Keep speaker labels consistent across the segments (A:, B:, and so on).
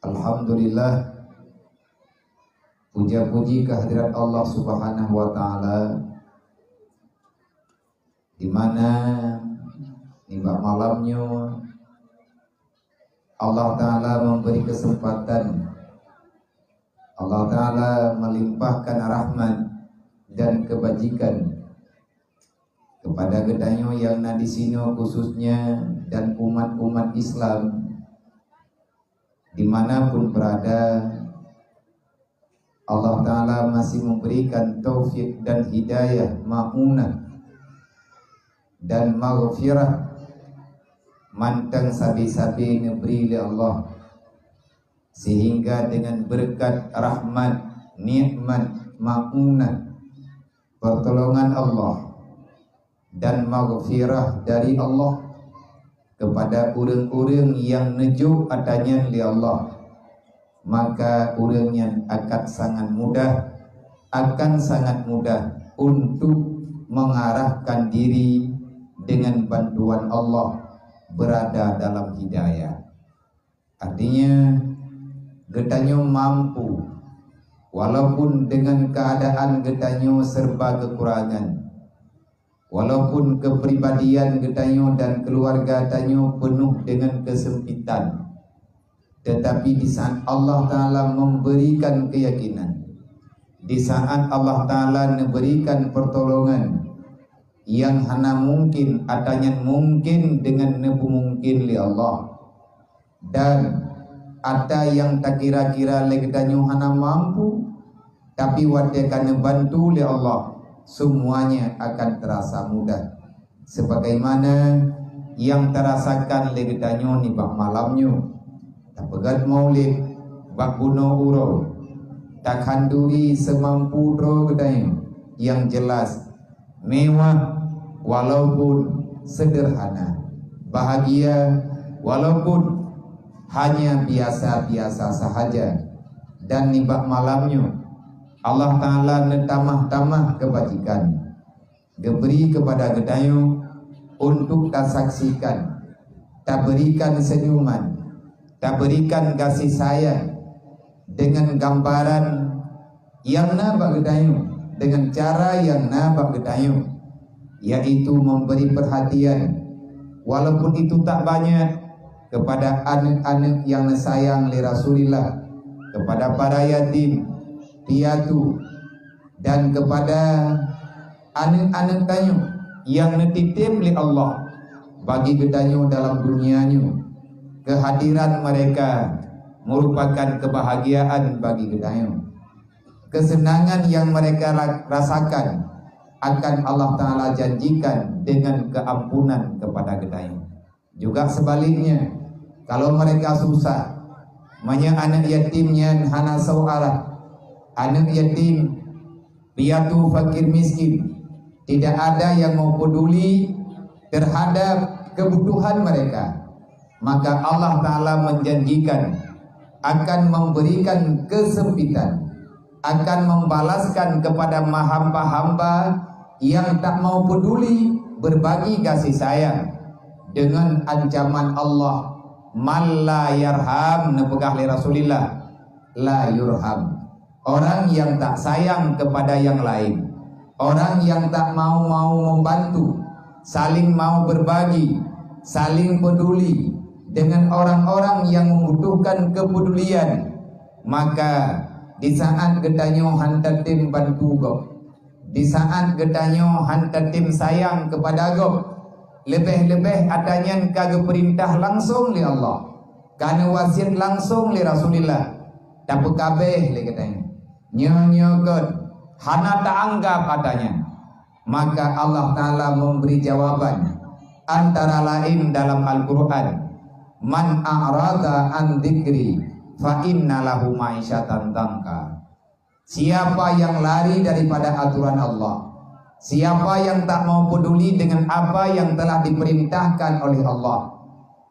A: Alhamdulillah, puja-puji kehadirat Allah Subhanahu wa taala, di mana tiba malamnya Allah taala memberi kesempatan, Allah taala melimpahkan rahmat dan kebajikan kepada gedanyo yang di sini khususnya dan umat-umat Islam dimanapun berada. Allah Ta'ala masih memberikan taufik dan hidayah, ma'unah dan maghfirah mantang sabi-sabi neberi li Allah, sehingga dengan berkat rahmat, nikmat, ma'unah, pertolongan Allah dan maghfirah dari Allah kepada orang-orang yang nejuk adanya li Allah, maka orangnya akan sangat mudah untuk mengarahkan diri dengan bantuan Allah berada dalam hidayah. Artinya gedanyo mampu walaupun dengan keadaan gedanyo serba kekurangan, walaupun kepribadian gedanyo dan keluarga gedanyo penuh dengan kesempitan, tetapi di saat Allah Ta'ala memberikan keyakinan, di saat Allah Ta'ala memberikan pertolongan yang hana mungkin adanya mungkin dengan nebu mungkin li Allah, dan ada yang tak kira-kira legedanyo hana mampu tapi wadekan bantu li Allah, semuanya akan terasa mudah, sebagaimana yang terasakan legedanyo ni bak malamnyo tak pegat maulid bak buno uro, tak handuri semampu ro gedanyo yang jelas mewah walaupun sederhana, bahagia walaupun hanya biasa-biasa sahaja. Dan ni bak malamnyo Allah Ta'ala netamah-tamah kebajikan diberi kepada gedanyo untuk tak saksikan, tak berikan senyuman, tak berikan kasih sayang dengan gambaran yang nabak gedanyo, dengan cara yang nabak gedanyo, yaitu memberi perhatian walaupun itu tak banyak kepada anak-anak yang sayang li Rasulillah, kepada para yatim piatu, dan kepada anak-anak gedanyo yang netitip li Allah bagi gedanyo dalam dunianya. Kehadiran mereka merupakan kebahagiaan bagi gedanyo. Kesenangan yang mereka rasakan akan Allah Ta'ala janjikan dengan keampunan kepada gedanyo. Juga sebaliknya, kalau mereka susah, banyak anak yatimnya hana sau'alah, anak yatim piatu fakir miskin, tidak ada yang mau peduli terhadap kebutuhan mereka, maka Allah Ta'ala menjanjikan akan memberikan kesempitan, akan membalaskan kepada hamba-hamba yang tak mau peduli berbagi kasih sayang dengan ancaman Allah, man la yarham nepegah li Rasulillah la yurham. Orang yang tak sayang kepada yang lain, orang yang tak mau membantu, saling mau berbagi, saling peduli dengan orang-orang yang membutuhkan kepedulian, maka di saat gedanyo hantatim bantu go, di saat gedanyo hantatim sayang kepada go, lebih-lebih adanya kage perintah langsung li Allah, kana wasiat langsung li Rasulillah, dapat kabeh li gedanyo nyonyogot hana tak anggap adanya, maka Allah Ta'ala memberi jawaban antara lain dalam Al-Quran, man a'rada an dzikri fa inna lahu ma'isyatan dhanka. Siapa yang lari daripada aturan Allah, siapa yang tak mau peduli dengan apa yang telah diperintahkan oleh Allah,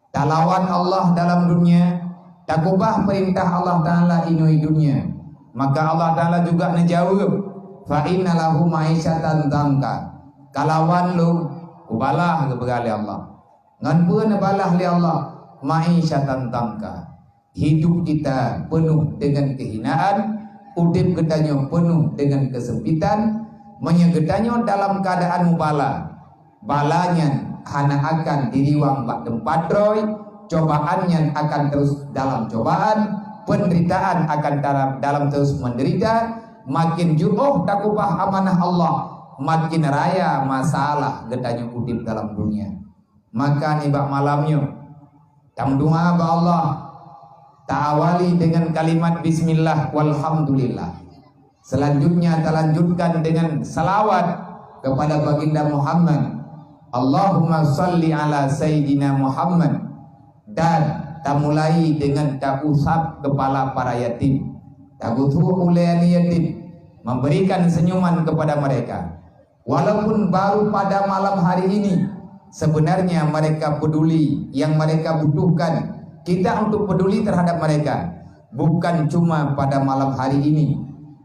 A: tak lawan Allah dalam dunia, tak ubah perintah Allah Ta'ala inui dunia, maka Allah Ta'ala juga menjawab, fa inna lahu ma'isyatan dhanka, kalawan lu kubalah kebegali Allah, ngan pun balah li Allah ma'isyatan dhanka, hidup kita penuh dengan kehinaan, udip getanyo penuh dengan kesempitan, menyegetanyo dalam keadaan mubala. Balanya hana akan diriwang bak tempat roy, cobaannya akan terus dalam cobaan, penderitaan akan dalam terus menderita, makin juruh takubah amanah Allah, makin raya masalah getanyo udip dalam dunia. Maka nibak malamnya tamdunga ba Allah, ta'awali dengan kalimat bismillah walhamdulillah. Selanjutnya terlanjutkan dengan salawat kepada baginda Muhammad. Allahumma salli ala Sayyidina Muhammad. Dan tak mulai dengan tak usap kepala para yatim, tak utuh ulayani yatim, memberikan senyuman kepada mereka. Walaupun baru pada malam hari ini, sebenarnya mereka peduli, yang mereka butuhkan kita untuk peduli terhadap mereka. Bukan cuma pada malam hari ini,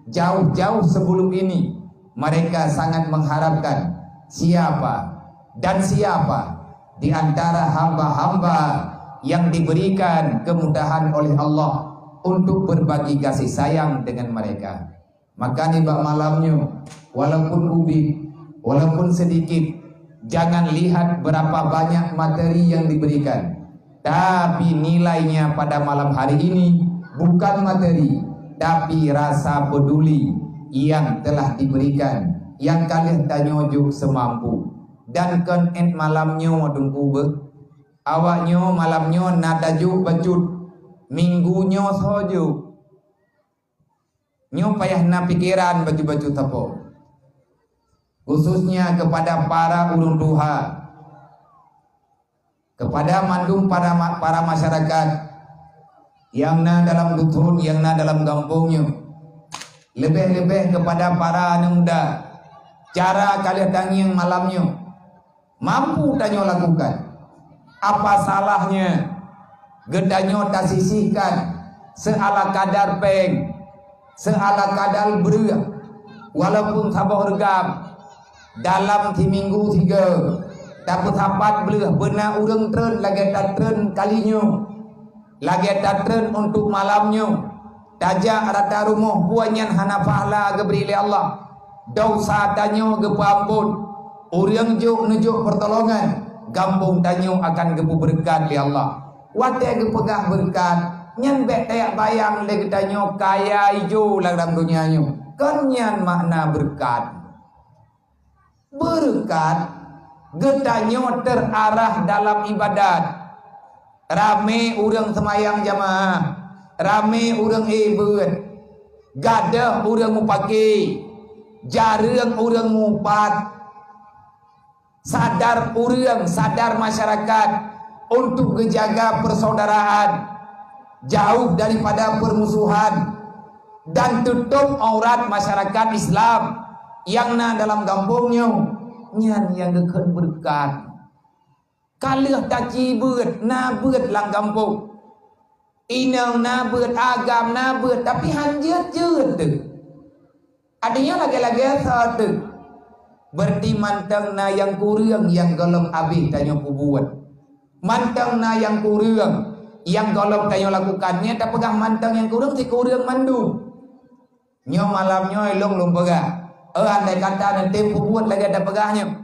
A: jauh-jauh sebelum ini mereka sangat mengharapkan siapa dan siapa di antara hamba-hamba yang diberikan kemudahan oleh Allah untuk berbagi kasih sayang dengan mereka. Maka nibak malamnya, walaupun ubi, walaupun sedikit, jangan lihat berapa banyak materi yang diberikan, tapi nilainya pada malam hari ini bukan materi, tapi rasa peduli yang telah diberikan, yang kalian tanyojuk semampu. Dan kan malamnya wadungku awaknya malamnya nadajuk bacut, minggunya soju nyo payah na pikiran baju-baju tapo, khususnya kepada para ulun duha, kepada mandum para masyarakat yang na dalam dusun, yang na dalam kampungnya, lebih-lebih kepada para anak muda. Cara kalian tangi yang malamnya mampu tanyo lakukan, apa salahnya gedanyo tak sisihkan seala kadar peng, seala kadar beria, walaupun sabah regam dalam minggu 3 dapat sapat belah benar urang tren lagi tak tren kalinya, lagi tak tren untuk malamnya, tajak rata rumah buanyan hana pahala geberi Allah, dosa tanyo gepampun, urang juk nujuk pertolongan, kampung tanyo akan gepu berkat li Allah. Wadah gepegah berkat, nyan bet tayak bayang le getanyo kaya ijo dalam dunianya. Kan nyan makna berkat. Berkat getanyo terarah dalam ibadat. Rame urang semayang jamaah, rame urang ibadat, gadah urang mupaki, jarang urang mupat. Sadar urang, sadar masyarakat untuk menjaga persaudaraan, jauh daripada permusuhan, dan tutup aurat masyarakat Islam yang na dalam kampungnya, nyan yang gekan berkat. Kalah taci beut, na beut lang kampung, inang na beut agam na beut, tapi hanjut jeut tu, adanya lagi-lagi satu. Berarti mantang na yang kurang yang golong abih tanyo kubuat, mantang na yang kurang yang golong tanyo lakukannya, tak pegang mantang yang kurang si kurang mandu nyo malamnya elong lum pegah. Andai kata nanti kubuat lagi ada pegahnya,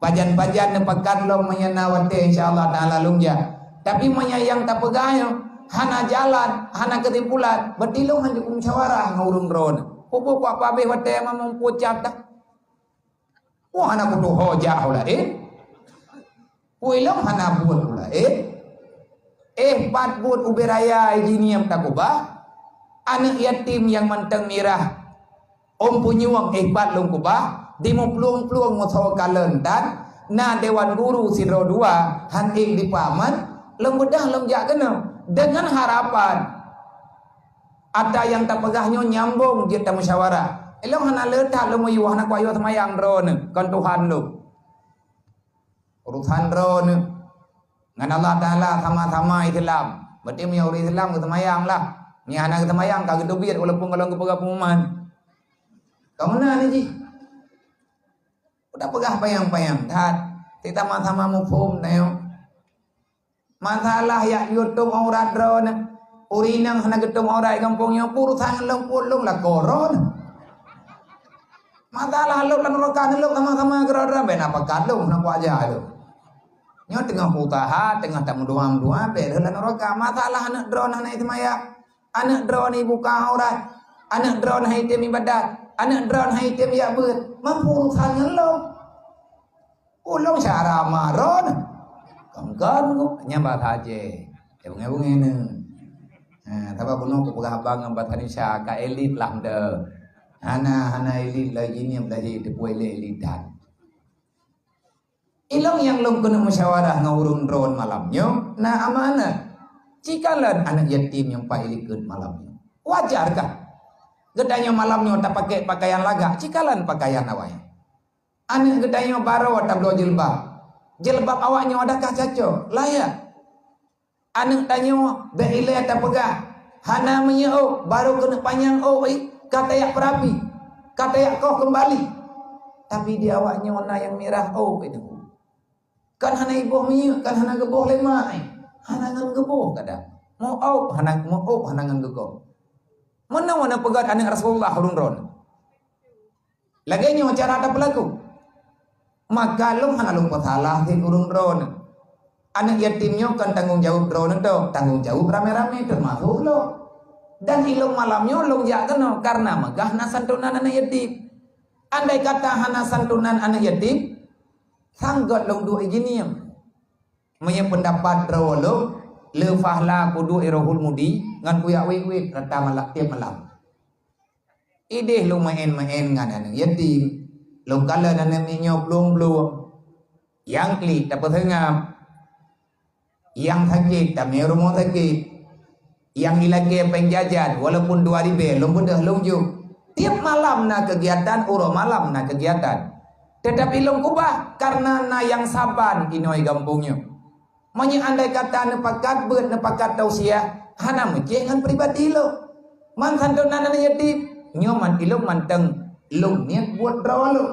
A: pajan-pajan nepakan long menyenawate insyaallah taala lumja, tapi menyayang tak pegahnya hana jalan, hana ketimpulan, berarti long hanjuk musyawarah ngurung drone pupuk apa abih wate mamam pucat dah. Wah anak butuh hojah ulah Kuilong hana buat ulah pat buat uberaya izini yang takubah. Anak yatim yang manteng mirah punyuang pat long kubah di mo pluang mo saw kalentan na dewan guru sidro 2 han di paman lem bedah lem jak kena dengan harapan ada yang tak pegahnya nyambung dia tak musyawarah. Elong hana letak lo moyu hana kwayo semayang drone kan Tuhan lo urusan drone ngan Allah Taala sama-sama Islam, berarti punya orang Islam ke semayang lah, ni hana ke semayang kagak dobir walaupun kalau ke pegah pengumuman. Kamu mana ni ji? Udah pegah payang-payang tat kita sama-sama mufhum tayo masalah ya YouTube aurat drone urinang hana gedung orang kampungnya urusan long pulung lah koron. Masalah lo lan rokan lo sama-sama gerada ben apa kalung nak aja lo. Nyo tengah putaha tengah tak mendua-mendua be lan rokan masalah anak drone anak itu maya. Anak drone ibu kau orang. Anak drone hai tem ibadat. Anak drone hai tem ya beut. Mampu urusan lo. Ulung syara maron. Kongkon nyambat aja. Ebung-ebung ini. Tapi kuno kepegah bang bat Indonesia ka elit lah de. Hana elit lagi ni belajar depois elitan. Ilong yang long kena musyawarah ngurung drone malamnya. Nah amanah. Cikalan anak yatim yang pak elikut malamnya. Wajarkah? Gedanya malamnya tak pakai pakaian laga. Cikalan pakaian awaknya. Anak gedanya baru tak bawa jilbab. Jilbab awaknya adakah cacok? Layak. Anak tanya behilai tak pegah. Hana menyau baru kena panjang kata yak perapi. Kata yak kau kembali. Tapi dia awaknya warna yang merah itu. Kan hana ibuh menyau, kan hana geboh lemah. Hana ngan geboh kadang. Mau hana ngan geboh. Mana pegat anak Rasulullah ron. Laganya cara ada pelaku. Maka lum hana lum patalah di urung ron. Anak yatimnya kan tanggung jawab drone itu, tanggung jawab rame-rame termasuk lo. Dan ilung malamnya lo jangan no karena megah santunan anak yatim. Andai kata hana santunan anak yatim, sanggot lo dua ijiniam. Punya pendapat drone lo, lefahla kudu irohul mudi ngan kuya wik rata malak tiap malam. Ide lo main ngan anak yatim, lo kala anak minyok belum yang kli dapat hengam. Yang sakit, tapi rumah sakit. Yang dilagi penjajan, walaupun 2 ribu, belum dah lunjuk. Tiap malam na kegiatan, malam na kegiatan. Tetapi long kubah karena na yang saban inoi gampungnya. Manya andai kata nepakat nepakat tausiah, hana mencengan pribadi lo. Man santunan na yatim, nyoman ilong manteng, long niat buat draw lo.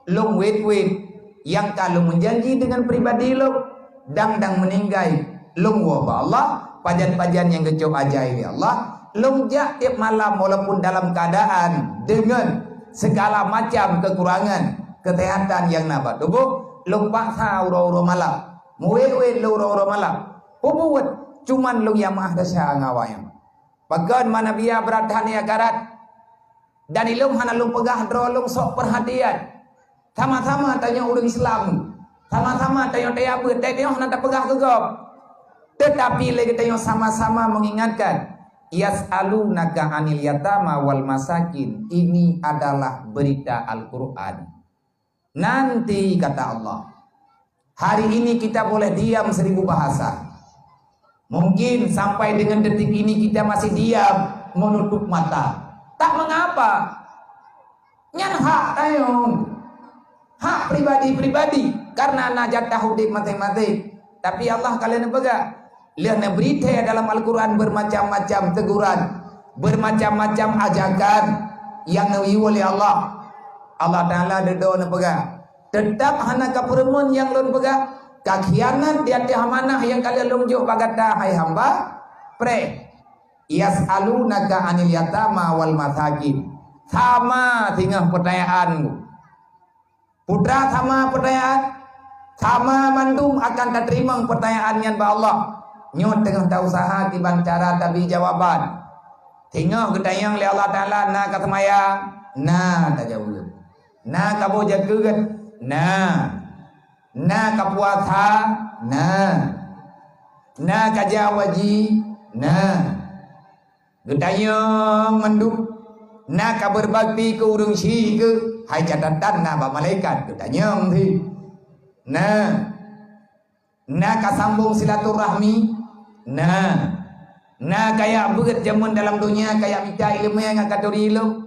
A: Long wait, yang kalau menjanji dengan pribadi lo. Dang meninggai lung wa Allah pajan-pajan yang kecok ajaib ya Allah lung jak tiap malam walaupun dalam keadaan dengan segala macam kekurangan kesehatan yang nabat tubuh lung paksa uro malam muwe uro malam pubuat cuman lung yang mah dasya ngawayang pagan mana biya beradhan ya karat dan ilung hana lung pegah dro lung sok perhatian sama-sama tanya orang Islam sama-sama tanya apa tanya nak pegah gegap tetapi lagi tanya sama-sama mengingatkan yas'alunaka 'anil yatama wal masakin ini adalah berita Al-Qur'an nanti kata Allah hari ini kita boleh diam 1000 bahasa mungkin sampai dengan detik ini kita masih diam menutup mata tak mengapa nyan hak tayong hak pribadi karena najat tahudik mati-mati tapi Allah kalian pegang lihat berita dalam Al-Quran bermacam-macam teguran bermacam-macam ajakan yang nawi oleh Allah Ta'ala dedo pegang tetap hana kaperemun yang lon pegang kakhianat di hati amanah yang kalian lunjuk bagata hai hamba pre yas'alunaka 'anil yatama wal masakin sama tinggal pertanyaanmu putra sama pertanyaan sama mandum akan terima pertanyaannya ba Allah nyot tengah tak usaha tiban cara tapi jawaban tinggal gedayang le Allah Ta'ala na katamaya na tak jawab na kabo jageut na kapuasa na kajawaji gedayang mandum na kaberbakti ke urung si ke hai catatan na ba malaikat gedayang thi na kasambung silaturahmi na kayak beut jamun dalam dunia kayak minta ilmu yang katuri ilmu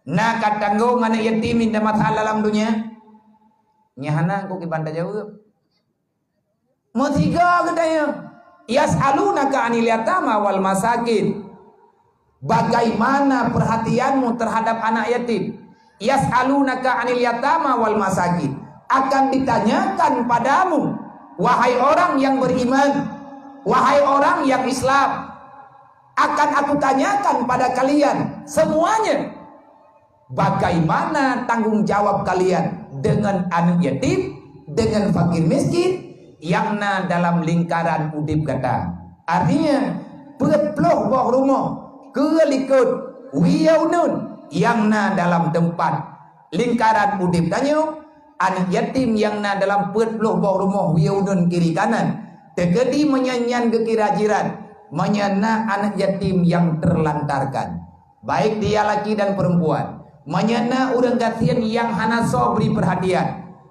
A: na katanggung anak yatim minta masalah dalam dunia nyahana ku kibanda jawab mau 3 gedaya yas'alunaka 'anil yatama wal masakin bagaimana perhatianmu terhadap anak yatim yas'alunaka 'anil yatama wal masakin akan ditanyakan padamu wahai orang yang beriman wahai orang yang Islam, akan aku tanyakan pada kalian semuanya, bagaimana tanggung jawab kalian dengan anak yatim, dengan fakir miskin, yang dalam lingkaran udip kata. Artinya, berpeluh bawah rumah, kelikut, wiyaunun, yang dalam tempat lingkaran udip tanya, anak yatim yang dalam berpeluh bawah rumah, wiyaunun kiri kanan, tegedi menyanyian ke kira jiran, menyana anak yatim yang terlantarkan, baik dia laki dan perempuan, menyana orang kasihan yang hana beri perhatian.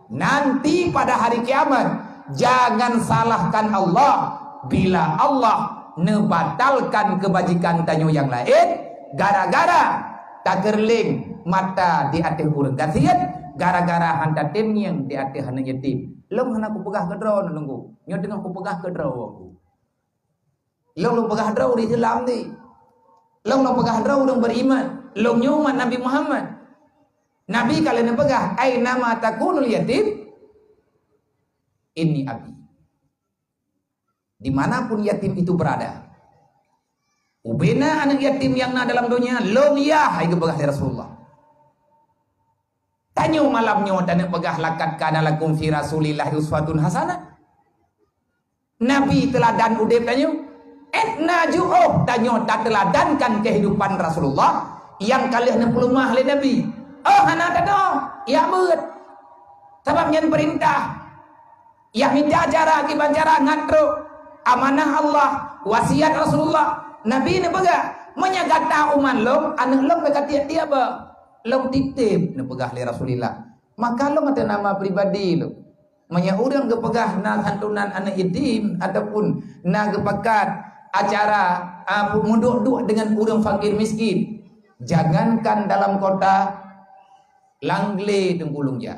A: Nanti pada hari kiamat, jangan salahkan Allah bila Allah nebatalkan kebajikan tanyo yang lain gara-gara tak gerling mata di atas orang kasihan, gara-gara hantar tim yang di atas anak yatim. Long hana ku pegah kedraw nunggu, nyo tengah ku pegah kedraw aku. Long pegah draw di Islam ni. Long pegah draw orang beriman. Long nyuman Nabi Muhammad. Nabi kalian pegah, ai nama takunul yatim, ini abi. Dimanapun yatim itu berada, ubena anak yatim yang dalam dunia, long ya, hai pegah Rasulullah. Tanyo malamnya dan pegah lakat kana lakum fi Rasulillah uswatun hasanah. Nabi teladan udep tanyo. Naju'uh tanyo tak teladankan kehidupan Rasulullah yang kalian pelumah oleh Nabi. Oh hana tado ya beut sebab nyen perintah ya minta cara akibat cara ngatro amanah Allah wasiat Rasulullah. Nabi ni pegah menyagata uman long anak long dekat dia ba long titip ni pegah li Rasulillah. Maka long ada nama pribadi lo menya urang ke pegah na santunan anak yatim ataupun na gepakat acara munduk-duk dengan orang fakir miskin. Jangankan dalam kota Langle Tengkulung ja.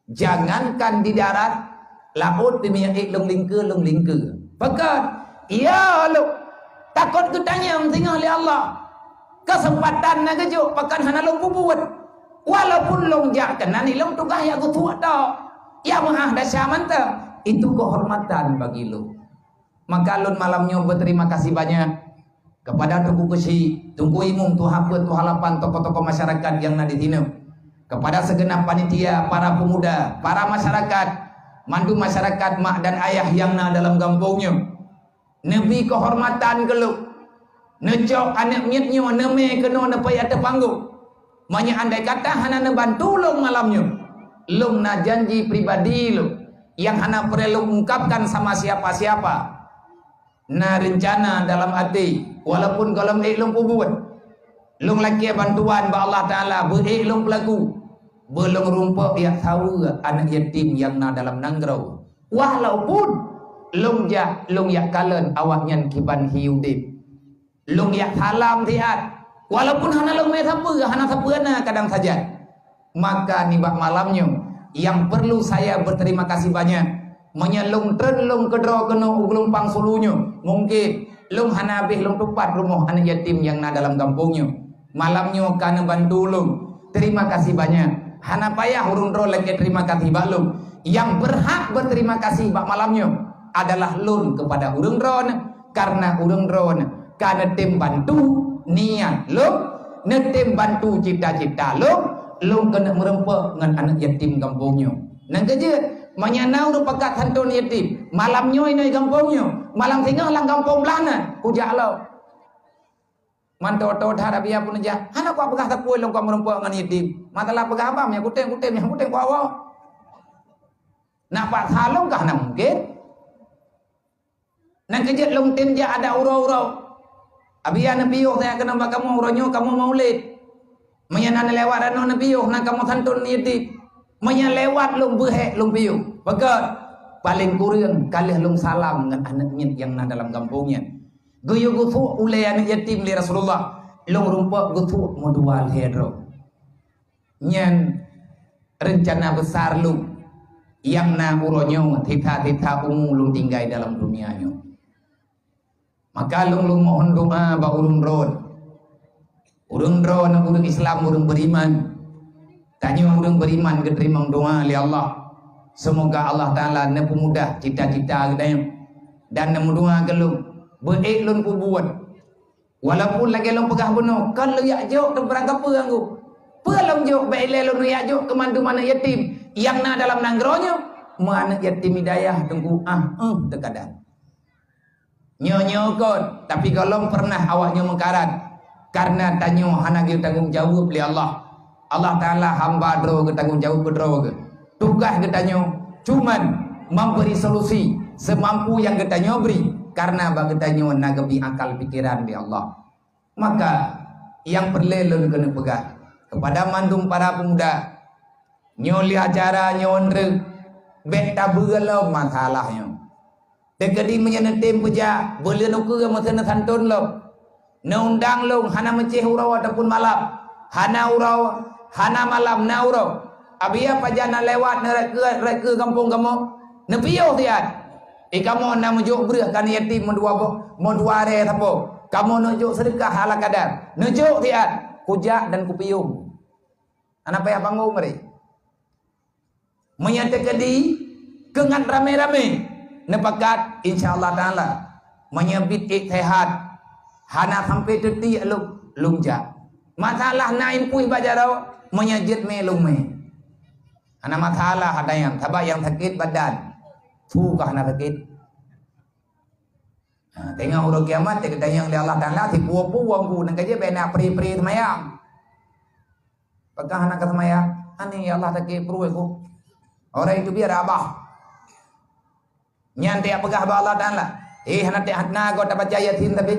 A: Jangankan di darat, laut demi long lingke. Pekat, ya lo takut ketanya yang tinggal oleh Allah. Kesempatan nak kejuk pakan hana long bubuat. Walaupun long jak kenani long tukah ya ku tua tau. Ya mahah dasya mantap. Itu kehormatan bagi lo. Maka lun malamnya berterima kasih banyak kepada Tungku Kesi, Tungku Imum, Tuhamput, Tuhalapan, tokoh-tokoh masyarakat yang nadi dino, kepada segenap panitia, para pemuda, para masyarakat, mandu masyarakat mak dan ayah yang dalam kampungnya. Nebi kehormatan keluk, necok anak mietnya, neme kena nepai atas panggung. Manya andai kata hana nebantu long malamnya, long na janji pribadi lo yang hana perlu ungkapkan sama siapa-siapa. Na rencana dalam hati walaupun kalau long buat long lagi bantuan ba Allah Taala long pelaku belum rumput yang tahu anak yatim yang dalam nanggrau walaupun long ya kalen awaknya kiban hiudip long ya salam tiat walaupun hana long me hana sapena kadang saja. Maka nibak malamnya yang perlu saya berterima kasih banyak menyelung terlung kedro keno uglung pangsulunya mungkin lung hanabih lung tupat rumah anak yatim yang dalam kampungnya malamnya kana bantu lung terima kasih banyak hana payah urung ro lagi terima kasih baklum yang berhak berterima kasih bak malamnya adalah lun kepada urung ron karena urung ron kana tim bantu niat lung netim bantu cita-cita lung kena merempek dengan anak yatim kampungnya nang keje menyanau do pakat hantun yatim malamnya ini kampungnya malam tinggal lang kampung belana kujak lo manto-to thara biya pun aja hana ku apakah tak puai long kau merempek dengan yatim matalah pegah apa nya kuteng ku awak nak pak salong kah nak mungkin nang kejet long tim ja ada urau-urau abiya nabiyo saya kena bak kamu uronyo kamu maulid menyanana lewat ano nabiyo nak kamu hantun yatim menyelewat lung behek lung piu bagat paling kurang kali lung salam dengan anaknya yang dalam kampungnya guyu gutu ule anak yatim li Rasulullah lung rumpak gutu modual hedro nyen rencana besar lung yang uronyo tita-tita ungu lung tinggai dalam dunianya maka lung mohon doa ba urung ron urung Islam urung beriman tanya orang beriman keterima doa oleh Allah. Semoga Allah Ta'ala nepumudah cita-cita kita Dan nombor dua kalau berik lun pu buat. Walaupun lagi lun pegah benar, kalau yak jok tu perang apa anggu. Pelong jok baik lelun yak jok ke mandu mana yatim. Yang na dalam nanggronya mana yatim hidayah tunggu terkadang. Nyo kot, tapi kalau pernah awaknya mengkarat karena tanyo hana ge tanggung jawab li Allah. Allah Taala hamba dro ke tanggung jawab dro ke. Tugas ke tanyo cuman memberi solusi semampu yang kita beri karena bagi tanyo nagebi akal pikiran di Allah. Maka yang perlu kena pegang kepada mandum para pemuda nyo li acara nyo ndre bet tabelo masalahnya. Tegadi menyenetim puja boleh nuku ke masa santun lo undang lo hana menceh urau ataupun malam hana urau hana malam na urau abia pajana lewat reka kampung kamu nepiyo tiat kamu na mujuk berah kan yatim mendua re tapo kamu nujuk sedekah ala kadar nujuk tiat kujak dan kupiyung anak payah panggung meri menyategadi kengan rame-rame nepakat insyaallah taala menyebit sehat hana sampai teti lungjak masalah nain pui bajarau menyejit me lume ana masalah ada yang sabak yang sakit badan kah hana sakit tengok urut kiamat kita yang li Allah taala si puang ku nang kaje bena pri-pri semayang pakah hana ka semayang ani Allah sakit pru aku orang itu biar abah nyantai apakah Allah Ta'ala nanti hatna kau tak baca ayatin tapi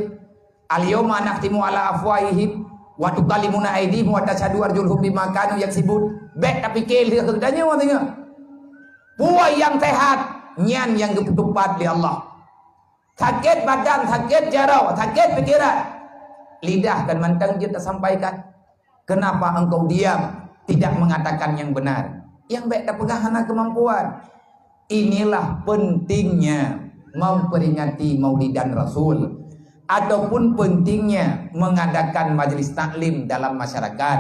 A: al-yawma nakhtimu ala afwahihim wa tukallimuna aydihim wa tashhadu arjuluhum bima kanu yaksibun bet tapi kel dia kerjanya orang tengok buah yang sehat nyan yang ketupat di Allah sakit badan sakit jarau sakit pikiran lidah dan mantang dia tak sampaikan kenapa engkau diam tidak mengatakan yang benar yang baik tak pegang hana kemampuan. Inilah pentingnya memperingati Maulidan Rasul ataupun pentingnya mengadakan majlis taklim dalam masyarakat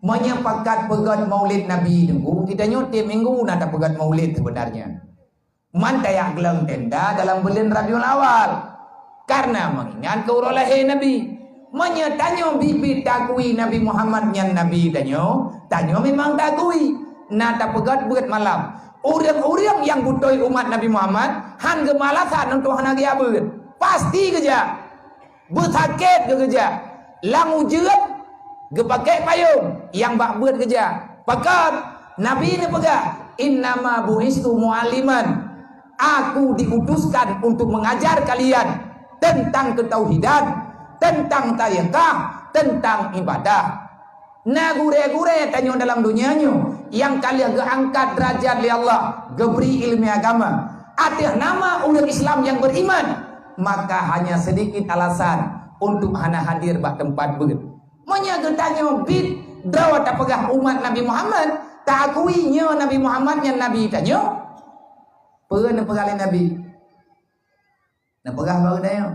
A: menyepakat pegat Maulid Nabi minggu kita nyuti minggu nada pegat Maulid sebenarnya mantayak gelang tenda dalam bulan Rabiul Awal karena mengingat keurah lahir Nabi menyetanyo bibit takui Nabi Muhammad yang Nabi tanyo memang takui nada pegat buat malam orang-orang yang butuh umat Nabi Muhammad han gemalasan untuk hana giabut pasti kerja bersakit kerja lang ujian gepakai payung yang bak buat kerja pakat Nabi ini pegang innama bu'istu mu'alliman aku diutuskan untuk mengajar kalian tentang ketauhidan tentang tayakah tentang ibadah nah gure-gure tanyo dalam dunianya yang kalian keangkat derajat li Allah geberi ilmu agama atas nama umat Islam yang beriman maka hanya sedikit alasan untuk hana hadir bak tempat ber menyagetanyo bid dawa tak pegah umat Nabi Muhammad tak akuinya Nabi Muhammad yang Nabi tanyo pernah pegali Nabi nak pegah baru dayo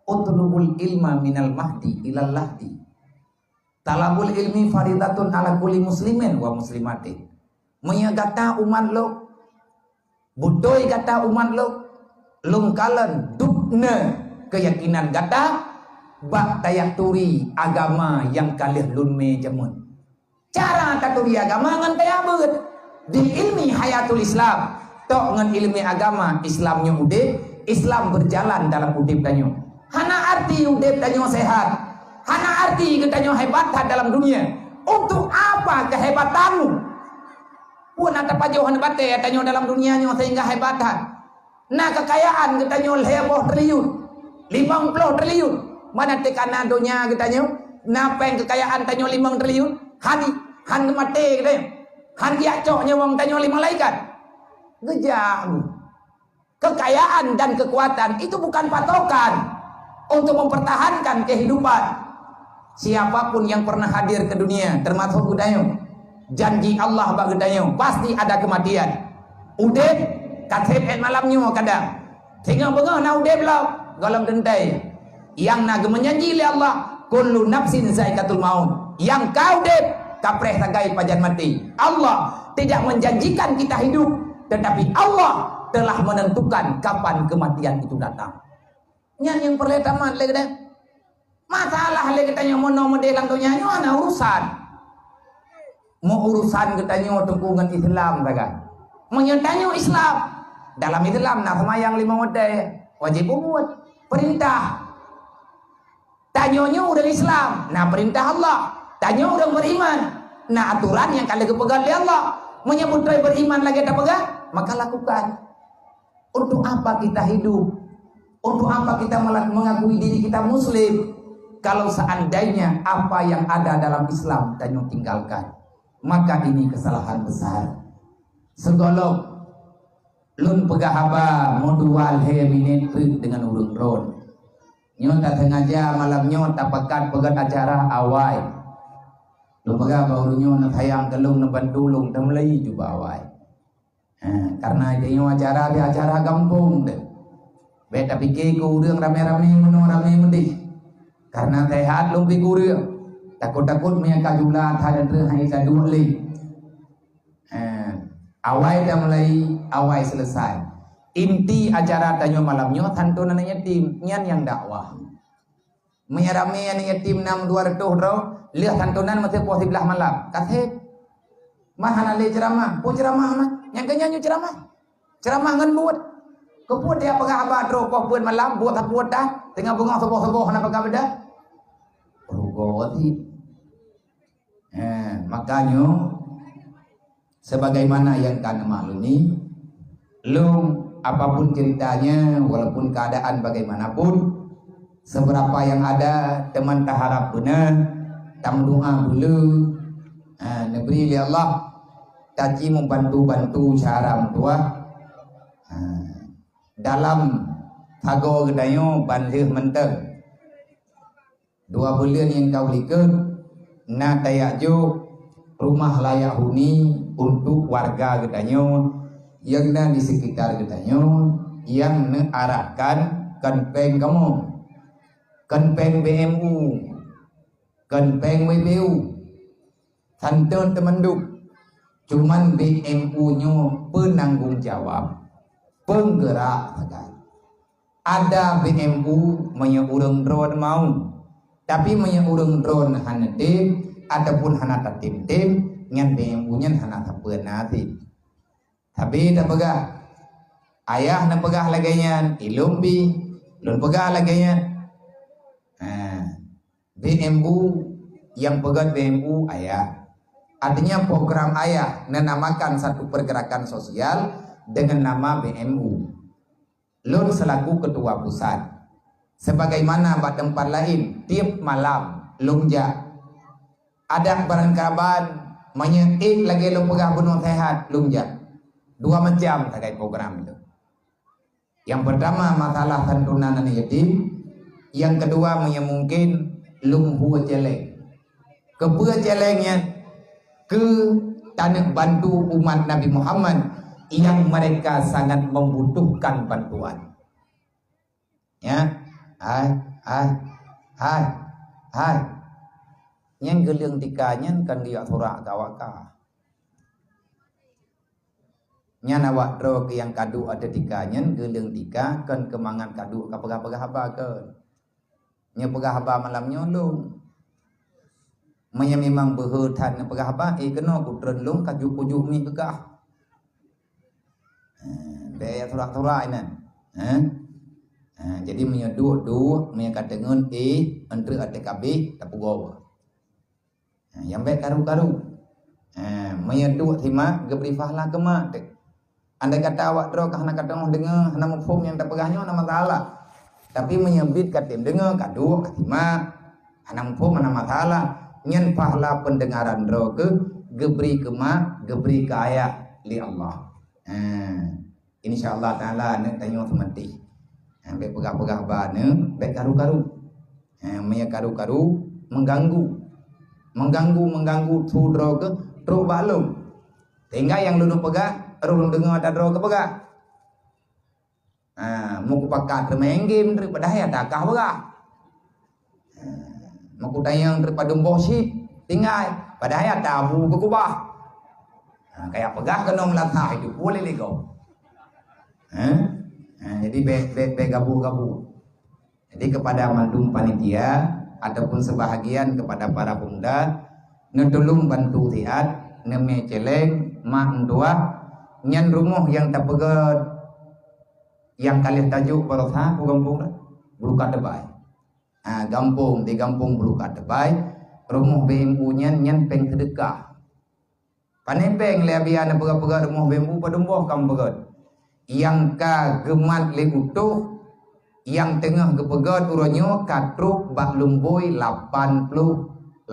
A: utlubul ilma minal mahdi ilal lahdi talabul ilmi faridatun ala kulli muslimin wa muslimatin. Menyagata umat lo, budoi kata umat lo, lungkalan dukne keyakinan kata, bak tayak turi agama yang kalian lunme jamun. Cara taturi agama ngan tayak bet di ilmi hayatul Islam. Tok ngan ilmi agama Islamnya udah, Islam berjalan dalam udip tanyo. Hana arti udip tanyo sehat. Hana arti katanya hebat dalam dunia. Untuk apa kehebatanmu? Pun ada pajauhan bate katanya dalam dunianya sehingga hebatan. Nah kekayaan katanya heboh triliun, 50 triliun. Mana tekanan dunia katanya? Napa yang kekayaan tanya 5 triliun? Han mati katanya. Han diacoknya wong tanya 5 malaikat. Gejam. Kekayaan dan kekuatan itu bukan patokan untuk mempertahankan kehidupan. Siapapun yang pernah hadir ke dunia termasuk budaya janji Allah bagi budaya pasti ada kematian udep katib malamnya kadang sehingga bengah na udep lah galam dentai yang naga menjanji oleh Allah kullu nafsin zaikatul maut yang kau udep kapreh tagai pajan mati Allah tidak menjanjikan kita hidup tetapi Allah telah menentukan kapan kematian itu datang. Yang pertama lagi deh. Masalah lagi tanya mau nomor delang tu nyanyi mana urusan. Mau urusan katanya tengkungan Islam kan. Menyertanya Islam. Dalam Islam nah semayang 5 waktu wajib buat perintah. Tanyanya udah Islam, nah perintah Allah. Tanya orang beriman, nah aturan yang kalian kepegang oleh Allah. Menyebut beriman lagi tak pegang, maka lakukan. Untuk apa kita hidup? Untuk apa kita mengakui diri kita Muslim? Kalau seandainya apa yang ada dalam Islam tanya tinggalkan, maka ini kesalahan besar. Segolok lun pegah haba modual he minit dengan urung ron. Nyon tak sengaja malam nyon tak pekat pegat acara awai. Lun pegah baru nyon nak hayang kelung nak bandulung temlei juga awai. Karena dia acara dia acara kampung deh. Beta pikir ku urang rame-rame meno rame mendih. Karena sehat lum pikir urang. Takut-takut punya kajulat ada hai sadu lei. Awai dah mulai awai selesai. Inti acara tanya malamnya santunan yatim nyan yang dakwah. Menyarame yang yatim 6-200 ro, lihat santunan masih puas sebelah malam. Kasih mahana le ceramah, pun ceramah mah. Yang kenyanyi ceramah. Ceramah ngan buat. Kepuat dia pegah abad ro kau buat malam buat apa buat dah. Tengah bunga seboh-seboh nak pegah beda. Rugoti. Makanya sebagaimana yang kalian maklumi, lum apapun ceritanya, walaupun keadaan bagaimanapun, seberapa yang ada teman tak harap benar, tam doa dulu, negeri Allah, taji membantu cara tua, dalam tago gedayo banjir menteng, 2 bulan yang kau likut, na tayakju rumah layak huni untuk warga gedanyo yang di sekitar gedanyo yang mengarahkan kenpeng kamu, kenpeng BMU, kenpeng WBU, santon temenduk, cuman BMU nyo penanggung jawab, penggerak ada BMU menyurung drone mau, tapi menyurung drone hanatim ataupun hana tim ngan BMU nya hana tapeun nasi. Tapi dah pegah ayah nak pegah laganya ilumbi lun pegah laganya BMU yang pegang BMU ayah. Artinya program ayah menamakan satu pergerakan sosial dengan nama BMU. Lun selaku ketua pusat. Sebagaimana pada tempat lain tiap malam lunja ada barang kaban menyekik lagi lu pegah bunuh sehat lunja 2 macam terkait program itu. Yang pertama masalah santunan yatim, yang kedua mungkin lunghu celeng. Kedua celengnya ke tanah bantu umat Nabi Muhammad yang mereka sangat membutuhkan bantuan. Ya, hai. Yang geling tikanya kan dia surak kawaka. Nya nawak dro ke yang kadu ada tikanya geling tika kan kemangan kadu ka pegah-pegah haba kan. Nya pegah haba malam nyolong. Manya memang behutan pegah haba kena putren long kajuk-kujuk mi kekah. Daya surak-surak ini. Jadi menyeduk menyakatengun entre ATKB tapugo. Yang baik karu-karu menyeduk hima gebri fahla kema. Andai kata awak dro kah nak kadang dengar nama form yang tak pegahnya nama masalah. Tapi menyebut katim dengar kadu hima nama form nama masalah. Nyen fahla pendengaran dro ke gebri kema gebri kaya li Allah. Insyaallah taala nak tanya semati. Baik pegah-pegah bana baik karu-karu. Meya karu-karu mengganggu tudro ke truk balung. Tinggal yang lulu pegah, rulung dengar ada dro ke pegah. Mau kupakat bermain game daripada ya takah pegah. Mau kutayang daripada bosi tinggal pada ya tabu ke kubah. Kayak pegah kena melatah itu boleh lego. Jadi be gabu-gabu. Jadi kepada mandum panitia ataupun sebahagian kepada para pemuda ngetulung bantu tiat neme celeng mak dua nyan rumah yang tak pegat yang kalian tajuk perotha kampung Belukat Debai. Gampung di kampung Belukat Debai rumah BMU nyan peng sedekah. Panepeng lebian pega-pega rumah BMU padumboh kam pegat. Yang ka gemat le utuh yang tengah kepegat uronyo katruk bak lumboi 88.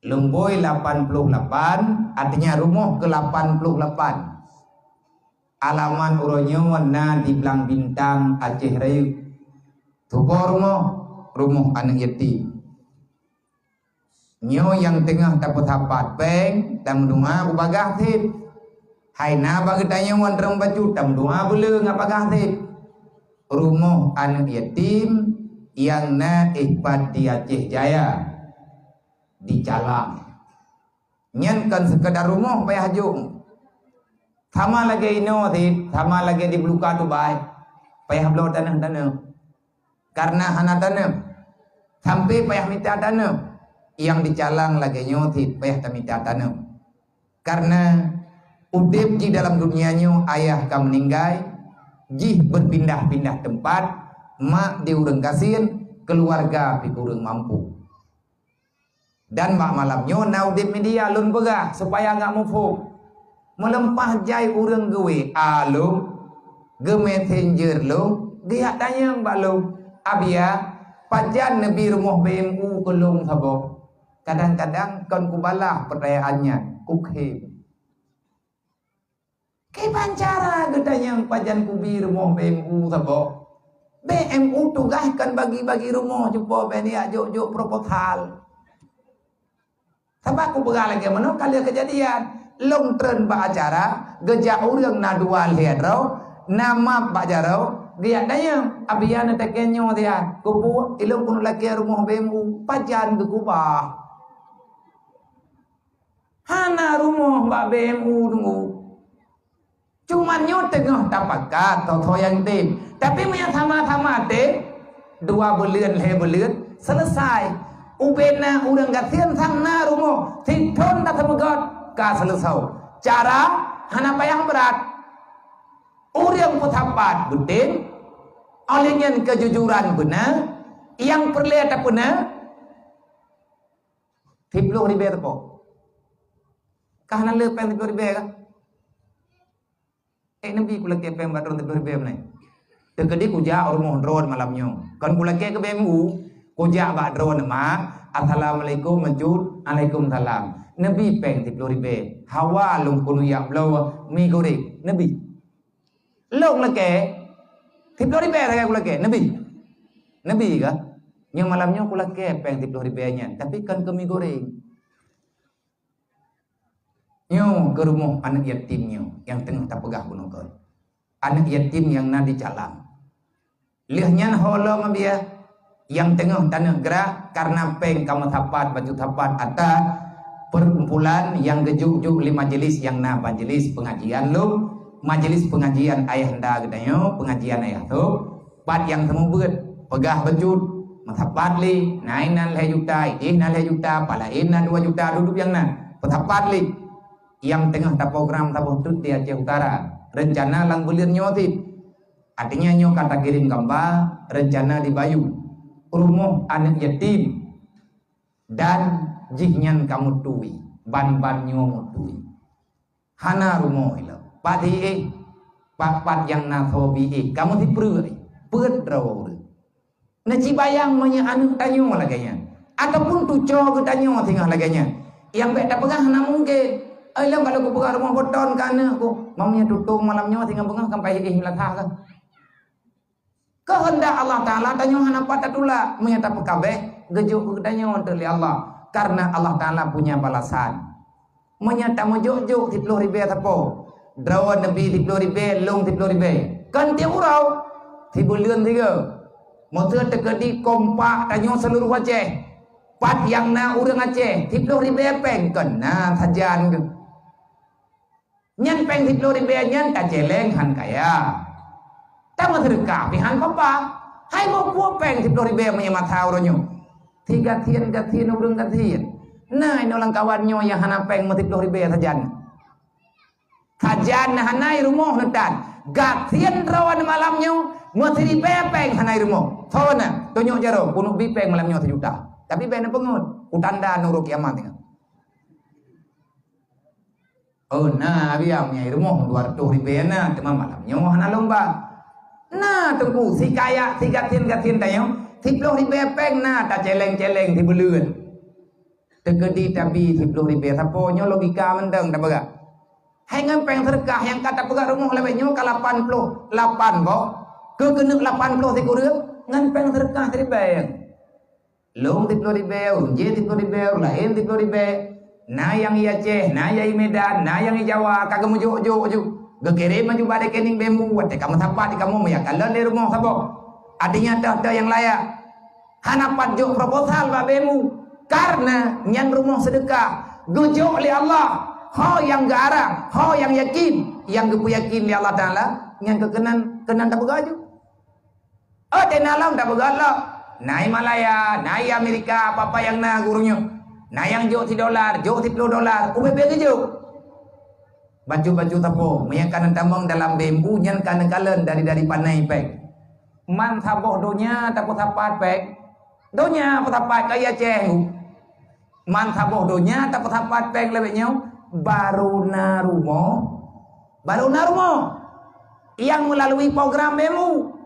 A: Lumboi 88 artinya rumah ke 88. Alaman uronyo na di Belang Bintang Aceh Rayu. Tupo rumah anak yatim. Nyo yang tengah dapat hapat peng dan doa ubagah tip. Hai na bagi tanya wan rem baju tam doa bule ngapagah tip. Rumah anak yatim yang na ihbat di Aceh Jaya di Calang. Nyan kan sekedar rumah payah hajung. Sama lagi ino tip, sama lagi di Belukat Debai. Payah belau tanah. Karena hana tanah. Sampai payah minta tanah. Yang di Calang lagi nyotit payah tak minta tanah. Karena udip di dalam dunianya ayah kam meninggal. Jih berpindah-pindah tempat, mak diurang kasin, keluarga pikurang mampu. Dan mak malamnya naudip media lun begah supaya nggak mufuk. Melempah jai urang gue alung, ge messenger lu, dia tanya mbak lu, abia, pajan nabi rumah BMU kelung sabo. Kadang-kadang kon kubalah percayaannya, kukhe. Kapan cara gedanya pajan kubi rumah BMU sabo? BMU tugaskan bagi-bagi rumah jumpa benia jok-jok proposal. Sebab aku begal lagi mana kali kejadian long tren ba acara gejak urang na dual hedro nama ba jaro dia daya abiana tekenyo dia kubu ilung kun lagi rumah BMU pajan ke kubah. Hana rumah ba BMU tunggu. Cuman nyo tengah tapakat atau yang tim. Tapi punya sama-sama tim 2 bulan selesai. Ubena urang gatian sang na rumah tipon tak temegot ka selesai. Cara hana payah berat. Urang putapat budin olehnya kejujuran benar yang perlihat benar tiplo ribe po. Kahana lepen tiplo ribe ka. Nabi kula ke pem badron te BM nai. Tegedi kuja rumah drone malamnya. Kan kula ke BMU kuja ba drone ma assalamualaikum majud alaikum salam. Nabi peng ti ribe. Hawa lung kunu ya blow mi goreng. Nabi. Long la ke ti ribe ra kula ke Nabi. Nabi ka. Yang malamnya kula ke peng ti ribe nya. Tapi kan ke mi goreng. Nyo ke rumah anak yatimnya yang tengah tak pegah gunung kau. Anak yatim yang na di Calang. Lihatnya holong dia yang tengah tanah gerak karena peng kamu tapat baju tapat atau perkumpulan yang gejuk-juk 5 majelis yang na majelis pengajian lu majelis pengajian ayah anda gedanyo pengajian ayah tu pat yang temu beut pegah bejut matapat li nainan le juta ihnan le juta palain 2 juta duduk yang na petapat li yang tengah tak program tabuh tut di Aceh Utara rencana lang bulir nyotip artinya nyo kata kirim gambar rencana di Bayu rumah anak yatim dan jihnya kamu tuwi ban-ban nyo mutui hana rumah ilo padi pat yang na hobi kamu diperui peut rawo na cibayang manya anu tanyo laganya ataupun tuco gedanyo tinggal laganya yang beda pegang hana mungkin. Alam kalau aku pegang rumah boton kana aku mamanya tutung malamnya tinggal pegang sampai hilatah kan. Kehendak Allah Taala tanyo hana patatula menyata pekabeh gejuk gedanyo untuk Allah karena Allah Taala punya balasan. Menyata mojuk-juk 10 ribu tapo. Drawan nabi 10 ribu long 10 ribu. Kan tiap urau 3 bulan 3. Motor tekedi kompak tanyo seluruh Aceh. Pat yang na urang Aceh 10 ribu peng kena sajan ke. Nyan peng 10.000 nyan tak celeng han kaya. Tak mau terka pihan papa. Hai mau puak peng 10.000 punya mata orangnya. 3 tian urang gatian. Nah ini orang kawannya yang hana peng 10.000 saja. Kajan hanai rumah netan. Gatian rawan malamnya 10.000 peng hanai rumah. Tahu na tunjuk jaro punuk bipeng malamnya 1 juta. Tapi bena pengut utanda nuruk kiamat tengah. Oh nah biang nyai rumah 200.000 na teman malamnya hana lomba. Nah tunggu si kaya si gatin tayo 10.000 peng na tak celeng di beluan. Tegedi tapi 10.000 saponyo logika menteng tak baga. Hai ngempeng terkah yang kata baga rumah lebihnya ke 88 kok. Ke genuk 80 ti kurang ngempeng terkah dari bayang. Long 10.000, je 10.000, lain 10.000. Na yang i Aceh, na yang i Medan, na yang i Jawa, kagak mujuk. Gegere maju badai kening bemu, wate kamu sapat di kamu ya kalau di rumah sabo. Adanya dah yang layak. Hanapat jok proposal ba bemu karena nyan rumah sedekah. Gujuk li Allah. Ho yang garang, ho yang yakin, yang gepu yakin li Allah Taala, nyan kenan tak begaju. Oh tenalam tak begalak. Nai Malaya, nai Amerika, apa yang na gurunya. Nah yang jok $10, jok $10, UBB ke jok. Baju tapo, meyakan tambang dalam bembu nyan kan kalen dari panai pek. Man saboh donya tapo tapat pek. Donya tapat kaya cehu. Man saboh donya tapo tapat pek lebihnya baru narumo. Yang melalui program bemu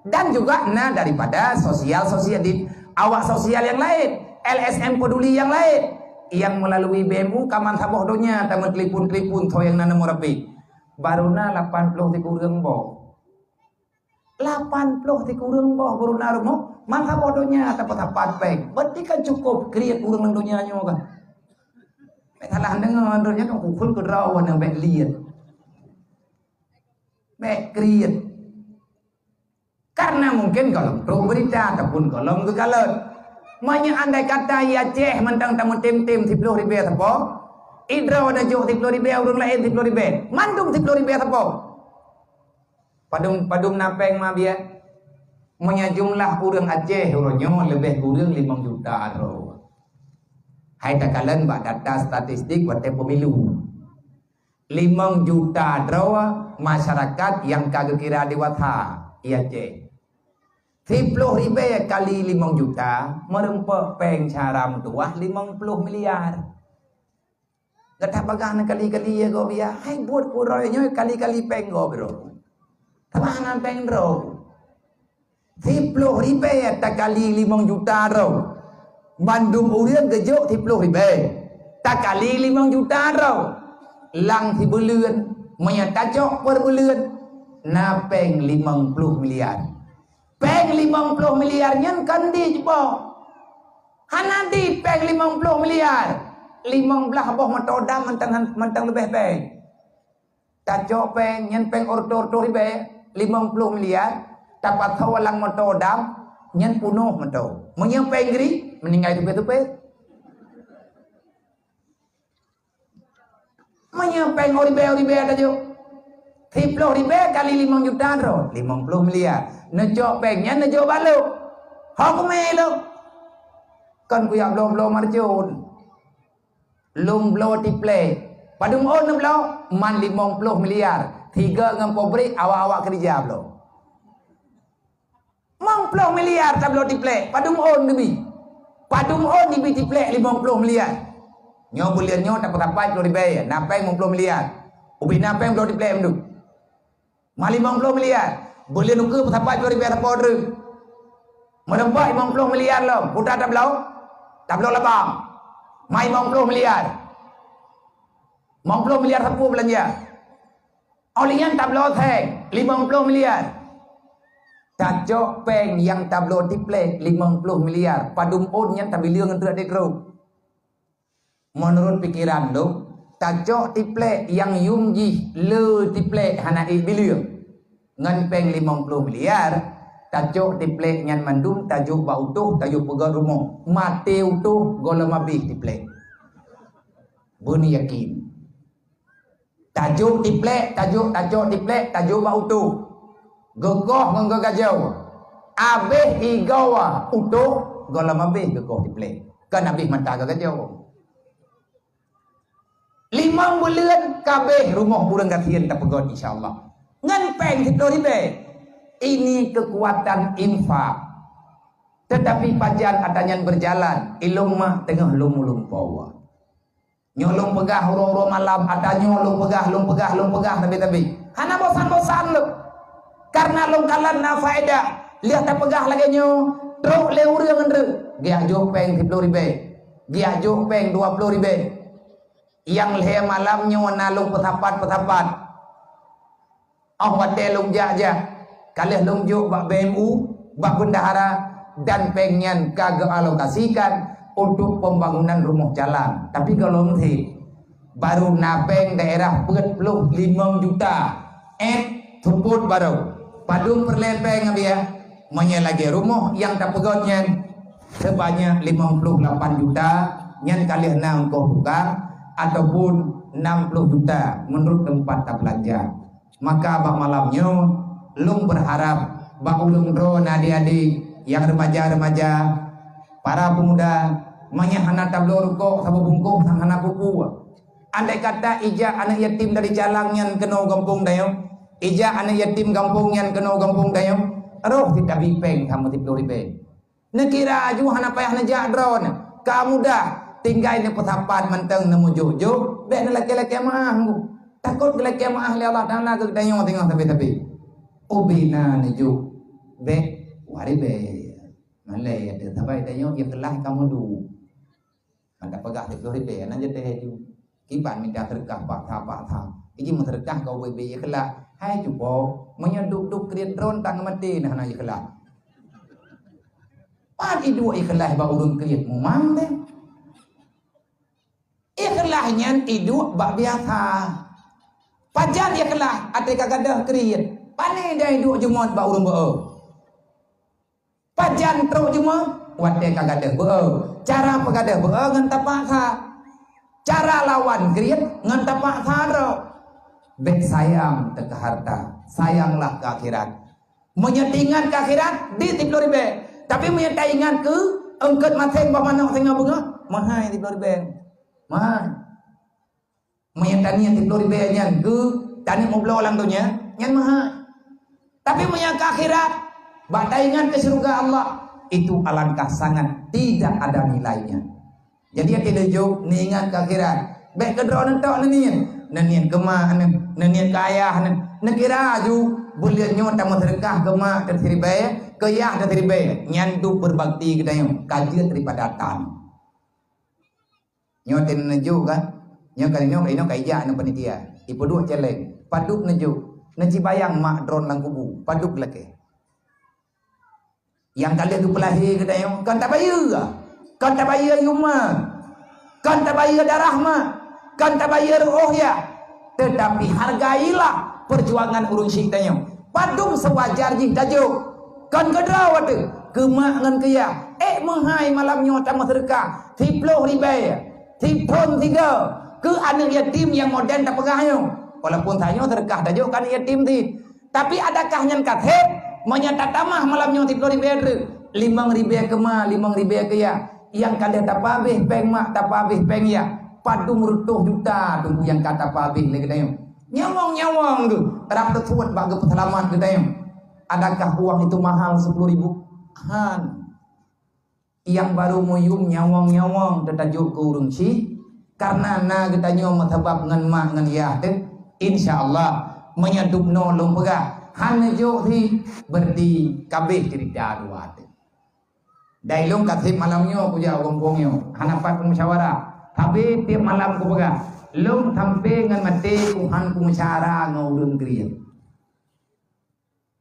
A: dan juga daripada sosial di awak sosial yang lain. LSM peduli yang lain yang melalui BMU kaman saboh donya tamat telipun to yang nana murapi baruna 80 ti kurang boh 80 ti kurang boh baruna rumo man saboh donya tapat peng berarti kan cukup kriat urang nang donya nyo kan salah dengan donya kan kuful ke rawan yang baik liat baik kriat karena mungkin kalau pro berita ataupun kalau kegalan Manya andai kata ya Aceh mentang tamu tim 10.000 apa? Idra ada jauh 10.000 urang lain 10.000. Mandung 10.000 apa? Padum napeng mah biar. Manya jumlah urang Aceh urangnya lebih kurang 5 juta ro. Hai takalan bak data statistik wate pemilu. 5 juta ro masyarakat yang kagak kira dewata ya Aceh. 10.000 kali 5 juta merempek peng caram tuah 50 miliar. Gata bagan kali-kali ya go biya. Hai buat kuroynya kali-kali peng go bro. Tabanan peng bro. 10.000 tak kali 5 juta bro. Bandung urian gejuk 10.000. Tak kali 5 juta bro. Lang si bulan menyatacok per bulan. Na peng 50 miliar. Peng 50 miliarnya kan di jebok. Hanadi peng 50 miliar. 15 boh matoda mentang lebih peng. Tacok peng nyen peng ortor ribe 50 miliar. Dapat tawalang matodam nyen punuh mato. Menyang peng geri meninggal tupe-tupe. Menyang peng ribe ada jo. 10.000 kali 5 juta ro 50 miliar. Nejok pengnya nejok baluk. Hok melo. Kan ku yang belum marjun. Lum blo tiple. Padung on blo man 50 miliar. 3 ngam pobrik awak-awak kerja blo. 50 miliar tak blo tiple. Padung on debi. Padung on debi tiple 50 miliar. Nyo bulian nyo dapat apa 10.000 napeng 50 miliar. Ubi napeng blo tiple mdu. Ma 50 miliar. Boleh nuker sampai 2.000 apa order. Merempak 50 miliar lo. Putar tak belau labang. Mai 50 miliar. 50 miliar sapu belanja. Olian tak belau theng 50 miliar. Cacok peng yang tak belau diplek 50 miliar. Padum on yang tak biliang untuk adik grup. Menurut pikiran lo, cacok diplek yang yumji le diplek hanai biliang. Ngan peng 50 miliar tajuk diplek nyan mandum tajuk ba utuh tajuk pegang rumah mati utuh golam habis diplek buni yakin Tajuk tiplek, tajuk tiplek, tajuk bak utuh. Gegoh dengan gajau. Abih igawa utuh, golam abih gegoh tiplek. Kan abih mata ke gajau. 5 bulan kabeh rumah burung gatian tak pegon insyaAllah. Ngan peng kita ribe. Ini kekuatan infak. Tetapi pajan adanya berjalan. Ilung mah tengah lung pawa. Nyolong pegah huru-huru malam. Ada nyolong pegah. Tapi. Hana bosan-bosan lu. Karena lung kalan na faedah. Lihat tak pegah lagi nyo. Teruk lewur yang ngendru. Giah juh peng 10 ribe. Giah juh peng 20 ribe. Yang leher malamnya nalung petapat. Wate lung jah. Kalih lung juk bak BMU, bak bendahara dan pengen kagak alokasikan untuk pembangunan rumah jalan. Tapi kalau nanti baru napeng daerah 45 juta. Tuput baru. Padung perlepeng ya. Lagi rumah yang tak pegotnya sebanyak 58 juta. Nyan kalih na engkau buka. Ataupun 60 juta menurut tempat tak belanja. Maka bak malamnya lung berharap bak ulung dron adik-adik yang remaja-remaja, para pemuda menyahana tablo rukuk sama bungkuk sama pupu. Andai kata ija anak yatim dari jalang yang kena kampung dayo, ija anak yatim kampung yang kena kampung dayo, roh tidak bipeng kamu tiplo ribe. Nekira aju hana payah nejak dron, kamu dah tinggal ni petapan menteng nemu jojo, bek lelaki-lelaki maah. Takut lelaki maah li Allah Taala ke dayo tengok tapi. Ubina neju, bek wari be. Malai ada tabai dayo ya kelah kamu du. Anda pegah tiplo ribe aja teh ju. Kiban minta terkah pak tha. Iki mun terkah kau be ya kelah. Hai cupo, menyeduk-duk kriet drone tang mati nah ya kelah. Padi dua ikhlas ba urun kriet mumang teh. Ikhlahnya tidur bak biasa. Pajan ikhlas ate kagadah kriet. Pane dah hidup jemot bak urung beu. Pajan teruk jemot wate kagadah beu. Cara pagadah beu ngan tapak sa. Cara lawan kriet ngan tapak sa ro. Bek sayang teh harta, sayanglah ke akhirat. Menyetingan ke akhirat di 10 ribu. Tapi menyetingan ke engket mateng ba manok tengah bunga, mahal 10 ribu. Mahal. Menyatania 10 ribu nyan ke tani moblo lang tu nya, nyan mahal. Tapi menyangka akhirat, bataingan ke surga Allah, itu alangkah sangat tidak ada nilainya. Jadi yang tidak jauh niingat ke akhirat. Baik ke drone tok nanian kemah nanian kaya nekira ju boleh nyota terkah kemah dan seribai kaya dan seribai nyantu berbakti kita yang kaji daripada tan. Nyotin neju kan? Nyokan ino kaya anu panitia. Ibu dua celeng, paduk neju. Neci bayang mak drone lang kubu, paduk lagi. Yang kalian tu pelahi kita yang kan tak bayar, kan tak bayar yuma, kan tak bayar darah mah, kan tak bayar roh ya. Tetapi hargailah perjuangan urung kita yang padung sewajar jing tajuk, kan kedrawat tu, kemak ngan kaya, menghai malam nyota masyarakat, 10 ribu, 3 ke anak yatim yang modern tak pegahnya. Walaupun tanya terkah tajuk kan yatim ti. Tapi adakah nyan kathe menyata tamah malamnya 10 ribu 5 ribu kema 5 ribu ke ya yang kalian tak pabih peng mak tak pabih peng ya padung rutuh juta tunggu yang kata pabih lagi dayo nyawang tu rap tersebut bagi peselamat ke dayo. Adakah uang itu mahal 10 ribu han yang baru muyum nyawang tetajuk ke urung si karena na kita nyom sebab ngan mak ngan ya teh insyaallah menyadup nolong pegah hanya jo si berdi kabeh cerita dua teh dailung kasih malamnya puja gompongnya hanapat musyawarah tapi tiap malam ku pegah lung sampai ngan mati kuhan ku musyawarah ngaulun kriya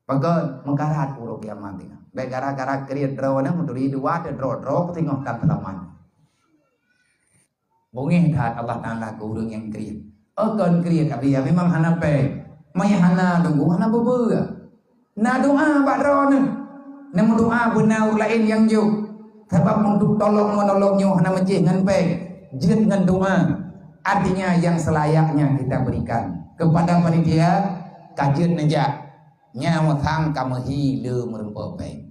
A: pagon mengkarat uruk kiamat teh baik gara-gara kriya drawana muduri dua teh dro tengok kan telaman bongeh tat Allah Taala ku urang yang kriya akan kriya tapi ya memang hanape maya hana tunggu hana bebe na doa bak drone na doa benar lain yang jo sebab untuk tolong menolongnya hana majih ngan pe jid ngan doa artinya yang selayaknya kita berikan kepada panitia kajian nejak nyawa thang kamahi le merempe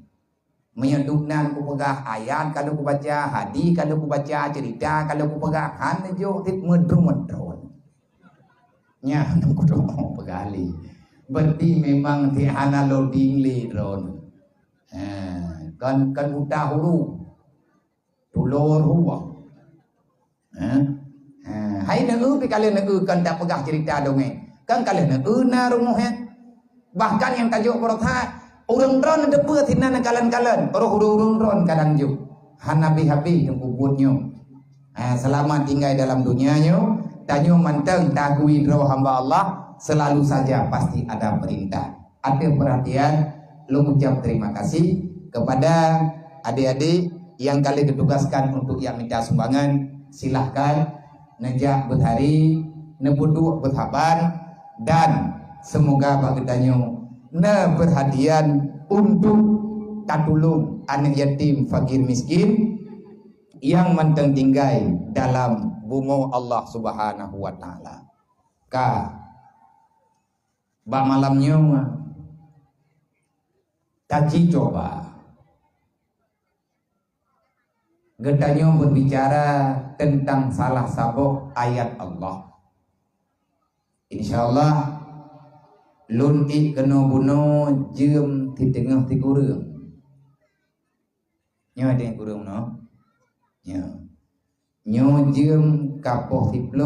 A: menyeduknan ku pegah ayat kalau ku baca hadis kalau ku baca cerita kalau ku pegah han jo tit medron nya ku doa pegali berarti memang ti ana loading li drone kan udah hulu tulur huwa hai neu pi kalian neu kan tak pegah cerita dongeng kan kalian neu na rumuh bahkan yang tajuk perotha urang ron depe tina kalan-kalan urang ron kadang ju hanabi habi yang kubutnya selama tinggal dalam dunianya tanyo manteng takui roh hamba Allah selalu saja pasti ada perintah ada perhatian lu ucap terima kasih kepada adik-adik yang kalian ditugaskan untuk yang minta sumbangan silahkan nejak berhari nebudu berhaban dan semoga bagitanyo na perhatian untuk katulung anak yatim fakir miskin yang menteng tinggal dalam bumi Allah Subhanahu wa taala. Ka ba malamnya kaji coba gedanyo berbicara tentang salah satu ayat Allah. Insyaallah lun kena bunuh jem di tengah ti kurang nyo ada yang kurang no nyo jem kapoh 10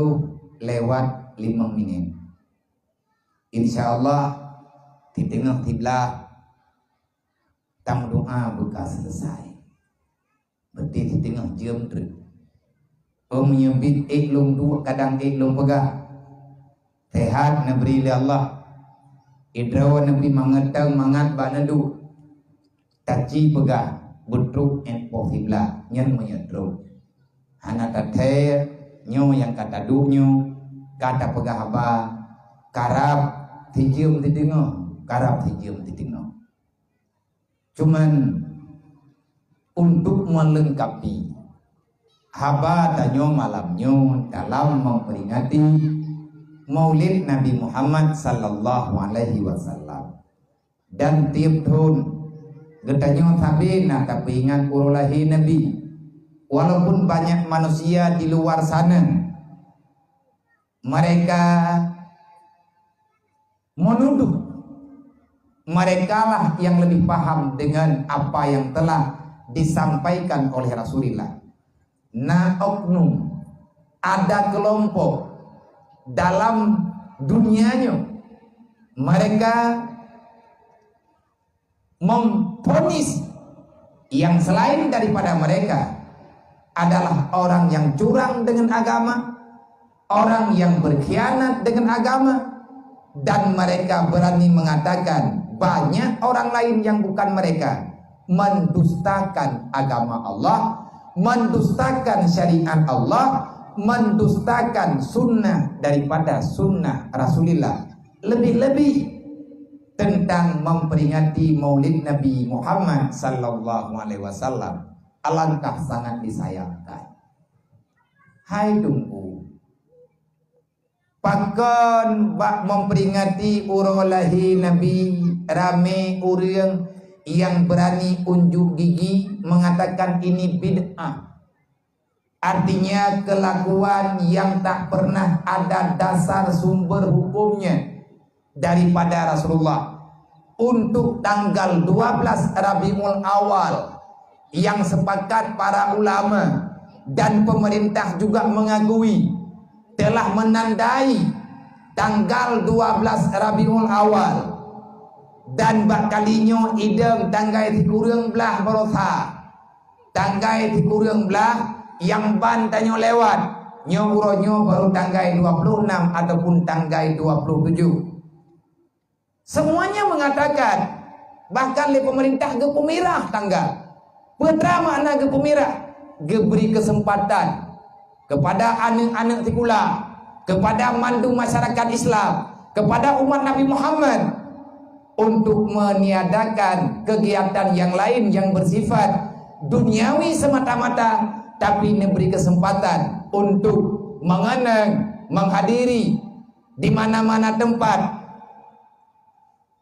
A: lewat 5 minit insyaallah di tengah tiblah tang doa bekas selesai berarti di tengah jem tu menyebit iklung dua kadang iklung pegah sehat nabri Allah idrawan nabi mangatang mangat banadu taci pegah butruk en pohibla nyen menyedruk hana tathe nyo yang kata duknyo kata pegah apa karab tijum titingo karab tijum titingo cuman untuk melengkapi haba tanyo malamnyo dalam memperingati Maulid Nabi Muhammad sallallahu alaihi wasallam dan tiap tahun getanyo tabi nak tapi ingat urulahi Nabi walaupun banyak manusia di luar sana mereka menuduh mereka lah yang lebih paham dengan apa yang telah disampaikan oleh Rasulullah na oknum ada kelompok dalam dunianya mereka memponis yang selain daripada mereka adalah orang yang curang dengan agama, orang yang berkhianat dengan agama, dan mereka berani mengatakan banyak orang lain yang bukan mereka mendustakan agama Allah, mendustakan syariat Allah, mendustakan sunnah daripada sunnah Rasulullah, lebih-lebih tentang memperingati Maulid Nabi Muhammad sallallahu alaihi wasallam. Alangkah sangat disayangkan. Hai tunggu pakon bak memperingati urolahi Nabi rame urang yang berani unjuk gigi mengatakan ini bid'ah. Artinya kelakuan yang tak pernah ada dasar sumber hukumnya daripada Rasulullah. Untuk tanggal 12 Rabiul Awal yang sepakat para ulama dan pemerintah juga mengakui telah menandai tanggal 12 Rabiul Awal dan bakalinya idem tanggai dikurang belah berotha tanggai dikurang belah yang ban tanyo lewat nyo uronyo baru tanggai 26 ataupun tanggai 27. Semuanya mengatakan bahkan le pemerintah ge pemirah tanggal. Putra makna ge pemirah ge beri kesempatan kepada anak-anak tikula, kepada mandu masyarakat Islam, kepada umat Nabi Muhammad untuk meniadakan kegiatan yang lain yang bersifat duniawi semata-mata, tapi memberi kesempatan untuk mengenang, menghadiri di mana-mana tempat,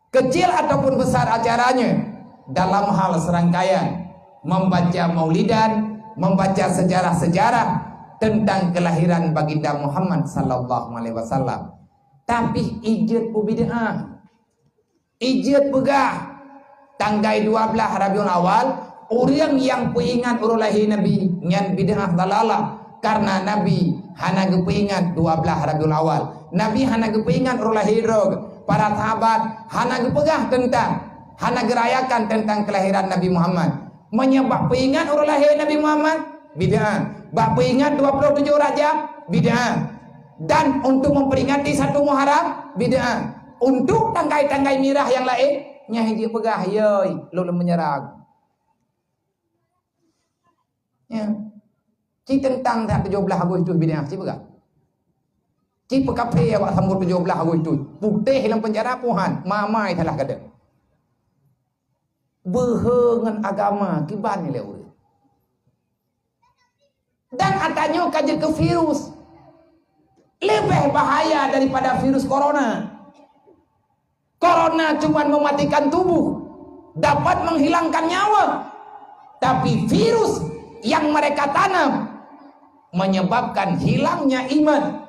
A: kecil ataupun besar acaranya, dalam hal serangkaian membaca maulidan, membaca sejarah-sejarah tentang kelahiran baginda Muhammad sallallahu alaihi wasallam. Tapi ijat bid'ah, ijat begah tanggal 12 Rabiul Awal, orang yang peingat urang lahir Nabi nyan bid'ah dalalah, karena Nabi hana gepeingat 12 Rabiul Awal. Nabi hana gepeingat urang lahir para sahabat, hana gepegah tentang, hana gerayakan tentang kelahiran Nabi Muhammad. Menyebab peingat urang lahir Nabi Muhammad bid'ah. Bak peingat 27 Rajab bid'ah. Dan untuk memperingati 1 Muharram bid'ah. Untuk tanggai-tanggai mirah yang lain nya hiji pegah yeuy lu menyerang. Ya. Ci tentang 17 Agustus bid'ah ci pegah. Ci pekape awak sambut 17 Agustus. Putih dalam penjara puhan, mamai telah kada. Behengan agama kiban ni le. Dan atanya kaje ke virus lebih bahaya daripada virus corona. Corona cuma mematikan tubuh, dapat menghilangkan nyawa. Tapi virus yang mereka tanam menyebabkan hilangnya iman,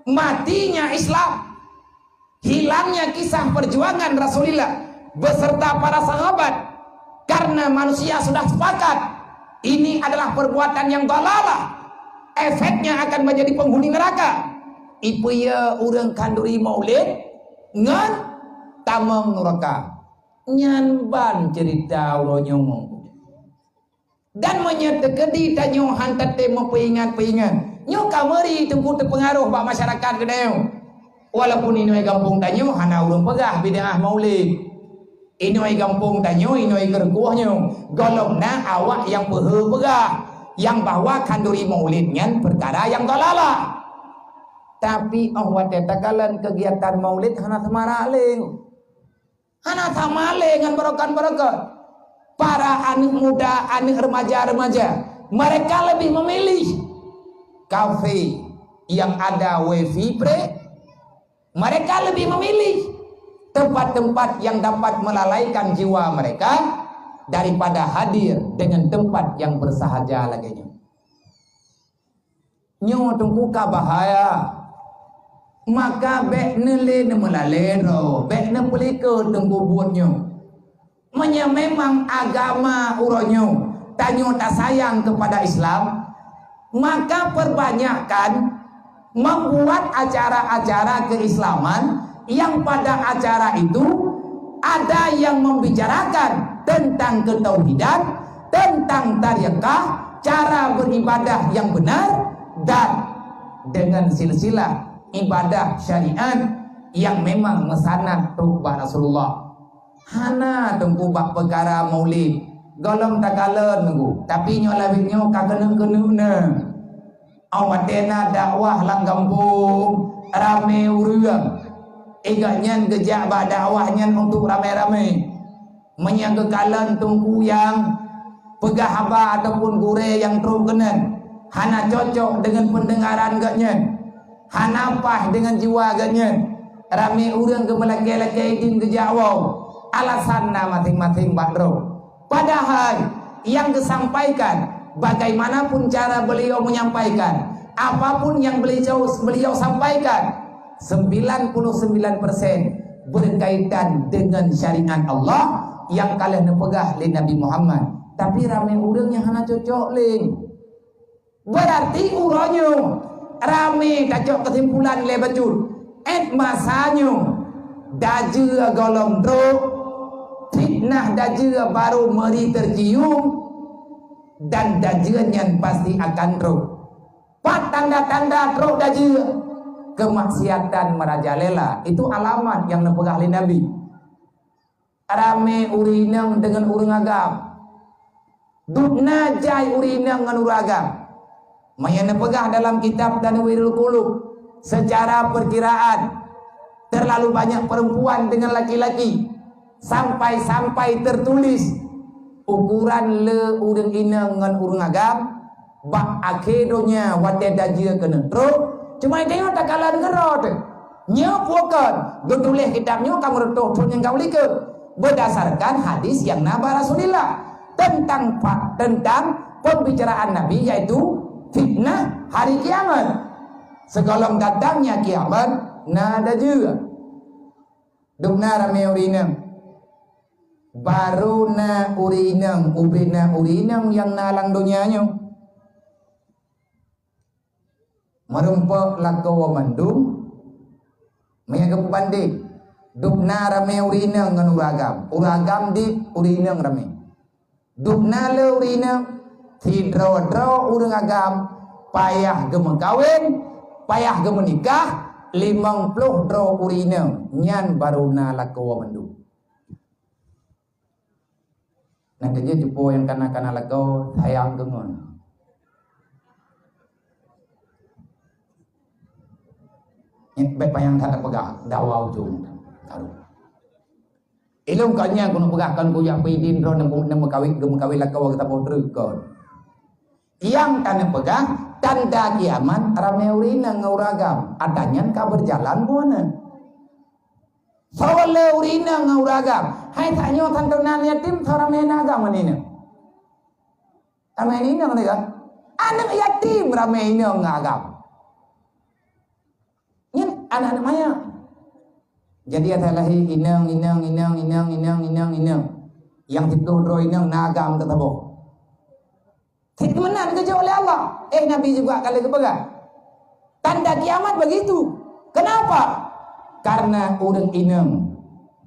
A: matinya Islam, hilangnya kisah perjuangan Rasulullah beserta para sahabat. Karena manusia sudah sepakat ini adalah perbuatan yang dalalah, efeknya akan menjadi penghuni neraka. Ipu ya urang kanduri maulid ngan tamang neraka nyan ban cerita urang dan menyetekedi tanyo hantat tema peingat-peingat nyo kamari tunggu terpengaruh bak masyarakat kedeu. Walaupun inoi kampung tanyo hana urang pegah bid'ah maulid, inoi kampung tanyo inoi gerguhnyo golongna awak yang pehe pegah yang bawa kanduri maulid nyan perkara yang dalalah. Tapi awak tetakalan kegiatan maulid hana samaling, hana samaling ngan berokan-berokan. Para anak muda, anak remaja-remaja, mereka lebih memilih kafe yang ada wifi pre. Mereka lebih memilih tempat-tempat yang dapat melalaikan jiwa mereka daripada hadir dengan tempat yang bersahaja laginya. Nyo tungkuka bahaya. Maka bekne le ne melalero, bekne pelika tunggu buatnyo. Menya memang agama uronyo tanyo tak sayang kepada Islam, maka perbanyakkan membuat acara-acara keislaman yang pada acara itu ada yang membicarakan tentang ketauhidan, tentang tarekat, cara beribadah yang benar, dan dengan silsilah ibadah syariat yang memang mesanad rubah Rasulullah. Hana tunggu bak perkara maulid golong takalen nunggu, tapi nyo labitnyo kagena-genena awatena dakwah lang kampung rame urang eganyan gejak bak dakwahnya untuk rame-rame menyangkekalan tunggu yang pegah haba ataupun gure yang terkenan hana cocok dengan pendengaran gaknya, hana pah dengan jiwa gaknya, rame urang gemelake-lake din gejawau alasanna masing-masing bakro. Padahal yang disampaikan, bagaimanapun cara beliau menyampaikan, apapun yang beliau sampaikan, 99% berkaitan dengan syariat Allah yang kalah nepegah li Nabi Muhammad. Tapi rame urang yang hana cocok ling. Berarti uronyo rame kacok kesimpulan le bacut. Masanyo daje golong truk fitnah daje baru meri tercium dan dajenyan pasti akan truk. Pat tanda-tanda truk daje kemaksiatan merajalela itu alamat yang nepegah li Nabi. Rame urinang dengan urang agam. Dukna jai urinang dengan urang agam. Maya nepegah dalam kitab Tanwirul Qulub secara perkiraan terlalu banyak perempuan dengan laki-laki sampai tertulis ukuran le urang inang dengan urang agam bak akedonya wate dajia kena truk cuma tengok tak kalah gerot Nya puakan tulis kitabnya kamu retuh yang kau lihat berdasarkan hadis yang Nabi Rasulullah tentang pembicaraan Nabi, yaitu fitnah hari kiamat. Sekolom datangnya kiamat nada juga dukna rame urinang baru na urinang ubina urinang yang nalang dunianya merumpak lakawa mandum menganggap bandik dukna rame urinang ngan uragam di urinang rame dukna le urinang tidro urang agam payah gemengkawin payah gemenikah 50 dro urinang nyan baruna lakawa mandu. Nah kerja jupo yang kana lakaw sayang gengon. Baik payang kata pegah dawau jung karu. Ilung kanya kuno pegahkan kuyak pidin ro nemu kawin lakaw kita podrukon. Yang tanah pegah tanda kiamat rame urina ngauragam adanya ka berjalan buana sawale urina ngauragam hai tanyo tantonan yatim sarame nagam manina rame ini ngene anak yatim rame ini ngagam nyen anak maya jadi atalahi inang yang itu dro inang nagam tetabo Hikmanan kerja oleh Allah. Nabi juga kali kepegang. Tanda kiamat begitu. Kenapa? Karena urang inang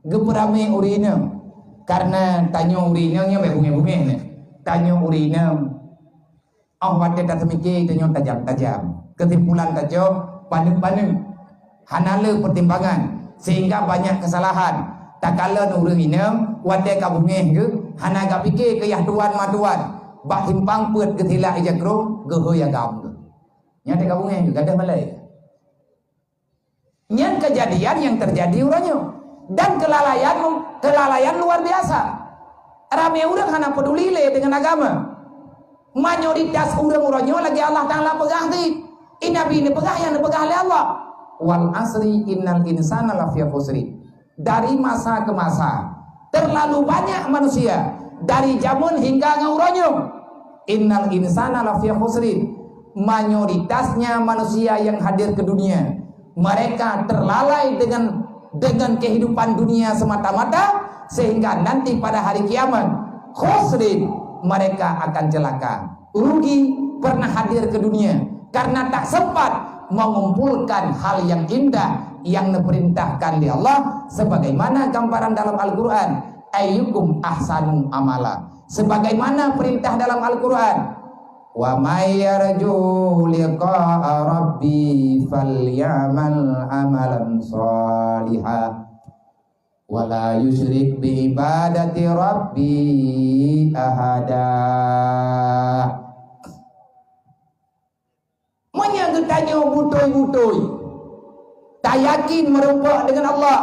A: geperame urinang. Karena tanyo urinangnya bunge-bunge ne. Tanyo urinang. Wate tak semiki tanyo tajam-tajam. Kesimpulan tajo panen-panen. Hanale pertimbangan sehingga banyak kesalahan. Tak kala urang inang wate ka bunge ge hana ga pikir ke yahduan maduan. Bak himpang put ketila ijakro gehoy agam tu. Nyata kabungnya juga ada malai. Nyan kejadian yang terjadi urangnya dan kelalaian luar biasa. Rame urang hana peduli le dengan agama. Mayoritas urang-urangnya lagi Allah Taala pegang ti. Nabi ini pegang yang dipegah oleh Allah. Wal asri innal insana lafi khusri. Dari masa ke masa terlalu banyak manusia dari zaman hingga ngaurangnya. Innal insana lafi khusrin. Mayoritasnya manusia yang hadir ke dunia mereka terlalai dengan kehidupan dunia semata-mata sehingga nanti pada hari kiamat khusrin mereka akan celaka rugi pernah hadir ke dunia karena tak sempat mengumpulkan hal yang indah yang diperintahkan di Allah sebagaimana gambaran dalam Al-Quran ayyukum ahsanu amala sebagaimana perintah dalam Al-Quran wa may yarju liqa'a rabbi falyamal amalan shalihan wa la yusyrik bi ibadati rabbi ahada. Monya getanya butoi-butoi tak yakin merubah dengan Allah.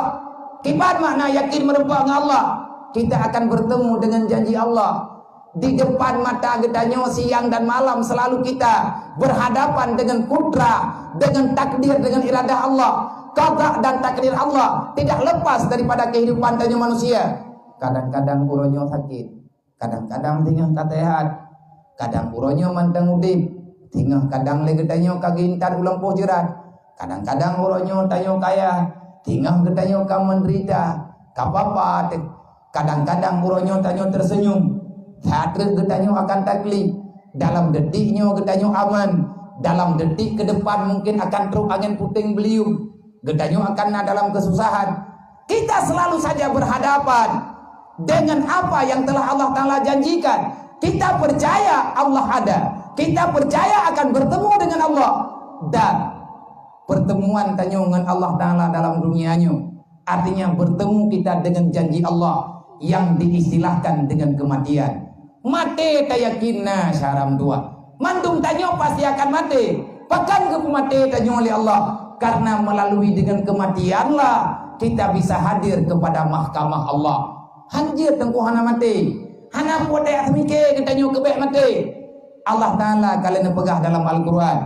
A: Kibat makna yakin merubah dengan Allah? Kita akan bertemu dengan janji Allah di depan mata gedanya siang dan malam selalu kita berhadapan dengan kudrah, dengan takdir, dengan iradah Allah. Qada dan takdir Allah tidak lepas daripada kehidupan tanya manusia. Kadang-kadang uronyo sakit, kadang-kadang tinggal katehat, kadang uronyo manteng udip, tinggal kadang legedanya kagintan ulang pojerat, kadang-kadang uronyo tanyo kaya, tinggal gedanya ka menderita, kapapa. Kadang-kadang uronyo tanyo tersenyum, hati gedanyo akan taklif, dalam detiknya gedanyo aman, dalam detik ke depan mungkin akan truk angin puting beliung, gedanyo akan dalam kesusahan. Kita selalu saja berhadapan dengan apa yang telah Allah Ta'ala janjikan. Kita percaya Allah ada, kita percaya akan bertemu dengan Allah, dan pertemuan tanyo dengan Allah Ta'ala dalam dunianya artinya bertemu kita dengan janji Allah yang diistilahkan dengan kematian. Mati tayakinna syaram dua. Mandum tanyo pasti akan mati. Pakan ke mati tanyo oleh Allah. Karena melalui dengan kematianlah kita bisa hadir kepada mahkamah Allah. Hanjir tengku hana mati. Hana pote asmike tanyo kebek mati. Allah Ta'ala kalian pegah dalam Al-Quran.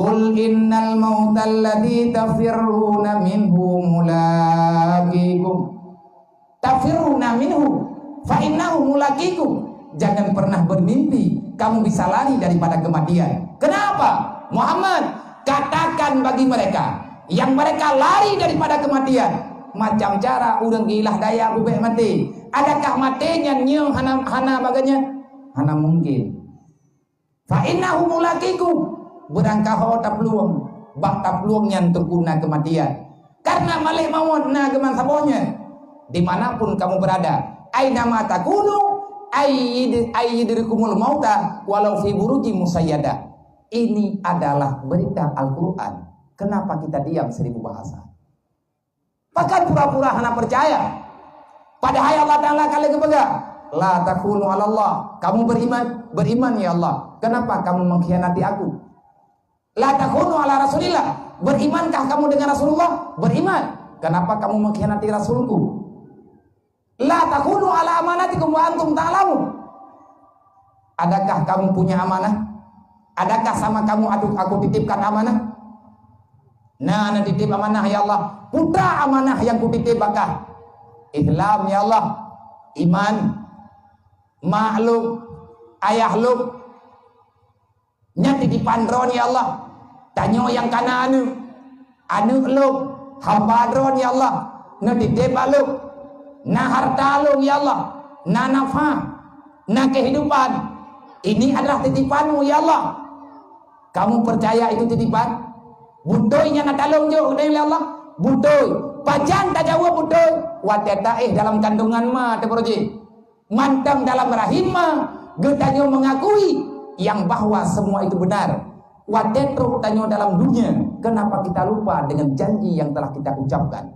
A: Qul innal mautal ladzi tafirruna minhu mulaqikum. Tafirruna minhu fa innahu mulaqikum. Jangan pernah bermimpi kamu bisa lari daripada kematian. Kenapa? Muhammad, katakan bagi mereka yang mereka lari daripada kematian, macam cara urang gilah daya bubek mati. Adakah matinya nyu hana baganya? Hana mungkin. Fa innahu mulaqikum. Berangkah peluang, bakta peluang yang terguna kematian. Karena malik maut na geman sabohnya. Dimanapun kamu berada, aina ma takunu ayyidrikumul mauta walau fi buruji musayyada. Ini adalah berita Al-Quran. Kenapa kita diam 1000 bahasa? Bahkan pura-pura hana percaya. Padahal Allah Ta'ala kali kepegang. La takunu ala Allah. Kamu beriman ya Allah. Kenapa kamu mengkhianati aku? La takunu ala Rasulillah. Berimankah kamu dengan Rasulullah? Beriman. Kenapa kamu mengkhianati Rasulku? La takunu ala amanatikum wa antum ta'lamun. Adakah kamu punya amanah? Adakah sama kamu aku titipkan amanah? Nah, ana titip amanah ya Allah. Putra amanah yang kutitip bakah Islam ya Allah. Iman, makhluk, ayahluk, nya titipan dron ya Allah. Tanyo yang kana anu luk hamba dron ya Allah. Na titip aluk, na harta luk ya Allah, na nafah, na kehidupan. Ini adalah titipanmu ya Allah. Kamu percaya itu titipan? Budoynya na talong jo ya Allah. Budoy, pajan tak jawab budoy. Wateta dalam kandungan ma teproji. Mantang dalam rahim ma, getanyo mengakui yang bahwa semua itu benar. Wadetruk tanyo dalam dunia. Kenapa kita lupa dengan janji yang telah kita ucapkan?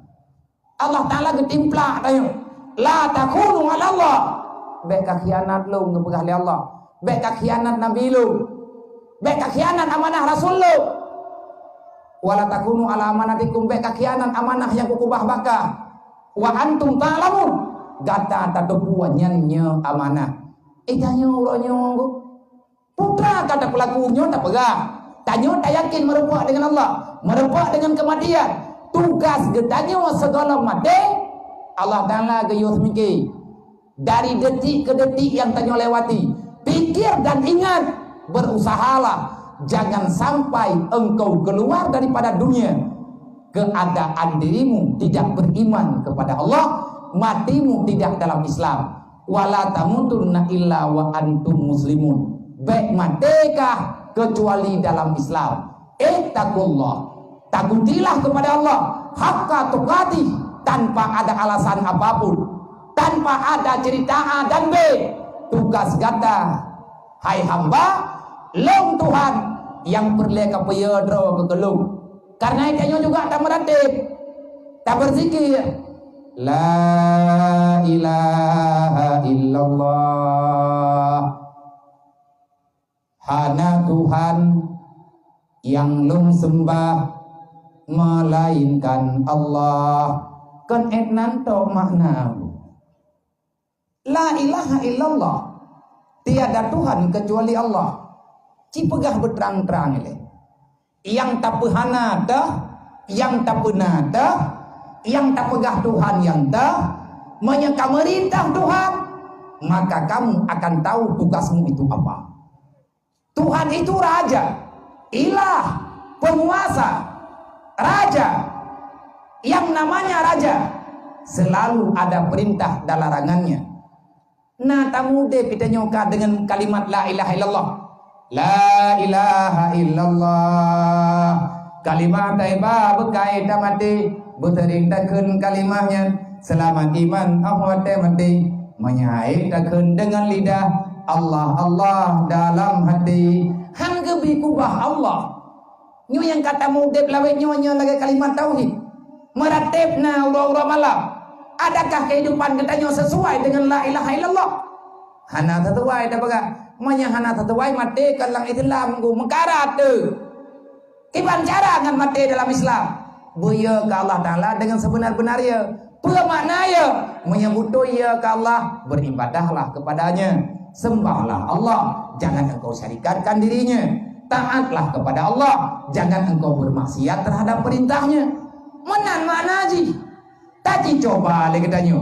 A: Allah Ta'ala getimpla tanyo. La takunu ala Allah. Beka khianat lu ngepegah li Allah. Beka khianat Nabi lu. Beka khianat amanah Rasul lu. Wala takunu ala amanatikum. Beka khianat amanah yang kukubah baka. Wa antum ta'lamun. Gata tatupuan nyanyi amanah. Itanyo uronyo. Putra kata pelakunya tak pegang. Tanyo tak yakin merupak dengan Allah, merupak dengan kematian. Tugas getanyo segala mati. Allah Ta'ala gayus mikir. Dari detik ke detik yang tanyo lewati, pikir dan ingat, berusahalah jangan sampai engkau keluar daripada dunia keadaan dirimu tidak beriman kepada Allah, matimu tidak dalam Islam. Wala tamutunna illa wa antum muslimun. Baik matekah kecuali dalam Islam. Ittaqullah. Takutilah kepada Allah haqqa tuqatih, tanpa ada alasan apapun, tanpa ada cerita A dan B. Tugas gata hai hamba long Tuhan yang perleka peyedro kegelung. Karena itu juga tak meratib, tak berzikir la ilaha illallah. Hana Tuhan yang lung sembah melainkan Allah. Kan etnan to makna la ilaha illallah. Tiada Tuhan kecuali Allah. Cipegah berterang-terang ini. Yang tak pehana dah, yang tak pernah dah, yang tak pegah Tuhan yang dah, menyeka merintah Tuhan, maka kamu akan tahu tugasmu itu apa. Tuhan itu raja, ilah, penguasa, raja. Yang namanya raja selalu ada perintah dan larangannya. Nah, tamude kita nyoka dengan kalimat la ilaha illallah. La ilaha illallah. Kalimat taiba bekai tamati, betering takun kalimahnya selamat iman ahwate mati, menyai takun dengan lidah Allah Allah dalam hati. Han gebi kubah Allah. Nyo yang kata mudep lawe nyonya lagi kalimat tauhid. Meratibna ura-ura malam. Adakah kehidupan kita nyo sesuai dengan la ilaha illallah? Hana sesuai dah baga. Manya hana sesuai mati kalang Islam ku mengkarat tu. Kiban cara ngan mati dalam Islam? Buya ke Allah Ta'ala dengan sebenar-benarnya. Pula maknanya menyebut ya ke Allah, beribadahlah kepadanya. Sembahlah Allah, jangan engkau syarikatkan dirinya. taatlah kepada Allah, jangan engkau bermaksiat terhadap perintahnya. Menan makna haji. Tadi coba lagi katanya,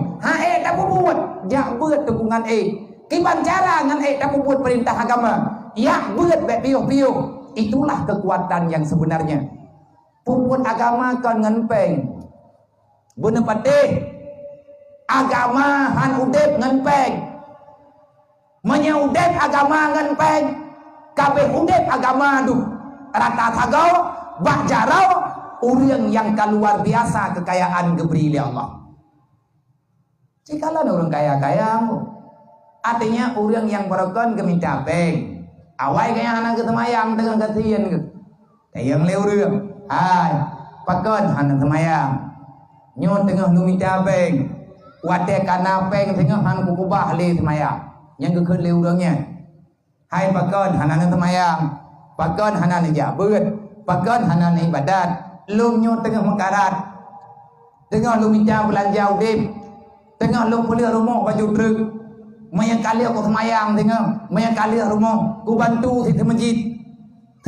A: tak buat, jak buat dukungan kiban cara ngan tak buat perintah agama, ya buat piuh-piuh. Itulah kekuatan yang sebenarnya. Puput agama kan ngan peng, bener patih. Agama han udep ngan peng, menyaudep agama ngan peng. Kabeh udep agama du rata tagaw bak jarau orang yang luar biasa kekayaan diberi oleh Allah. Jikalau orang kaya-kaya, artinya orang yang berokon geminta peng. Awai kaya anak ketemayang dengan ketian ke. Kayang leu orang. Hai, pakon anak ketemayang. Nyo tengah lu minta peng. Wate kana peng tengah han kukubah le temayang. Yang kekeun leu orangnya. Hai pakon hanan temayang, pakon hanan jabut, pakon hanan ibadat, lu nyo tengah mengkarat, tengah lu minta belanja udip, tengah lu kuliah rumah baju truk, mayang kali aku semayang tengah, mayang kali rumah, ku bantu di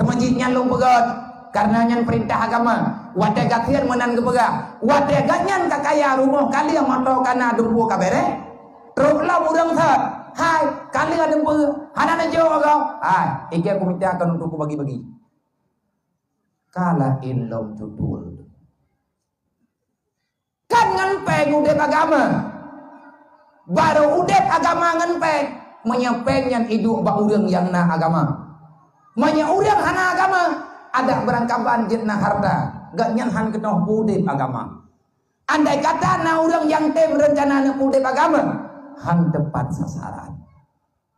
A: masjidnya lu pegat, karena nyan perintah agama, wadah gatian menan kepegah, wadah ganyan kakaya rumah kali yang motor kana dumpu kabere, truk lah murang thar. Hai, kali ada hanan jauh kau. Hai, iki aku minta akan untuk bagi-bagi. Kala ilom tutul. Kan nganpeng udep agama. Baru udep agama nganpeng. Menyepeng yang hidup ba urang yang na agama. Manya urang hana agama. Ada berangkapan jetna harta. Gak nyan han kenoh udep agama. Andai kata na urang yang tem rencana na udep agama. Han tepat sasaran.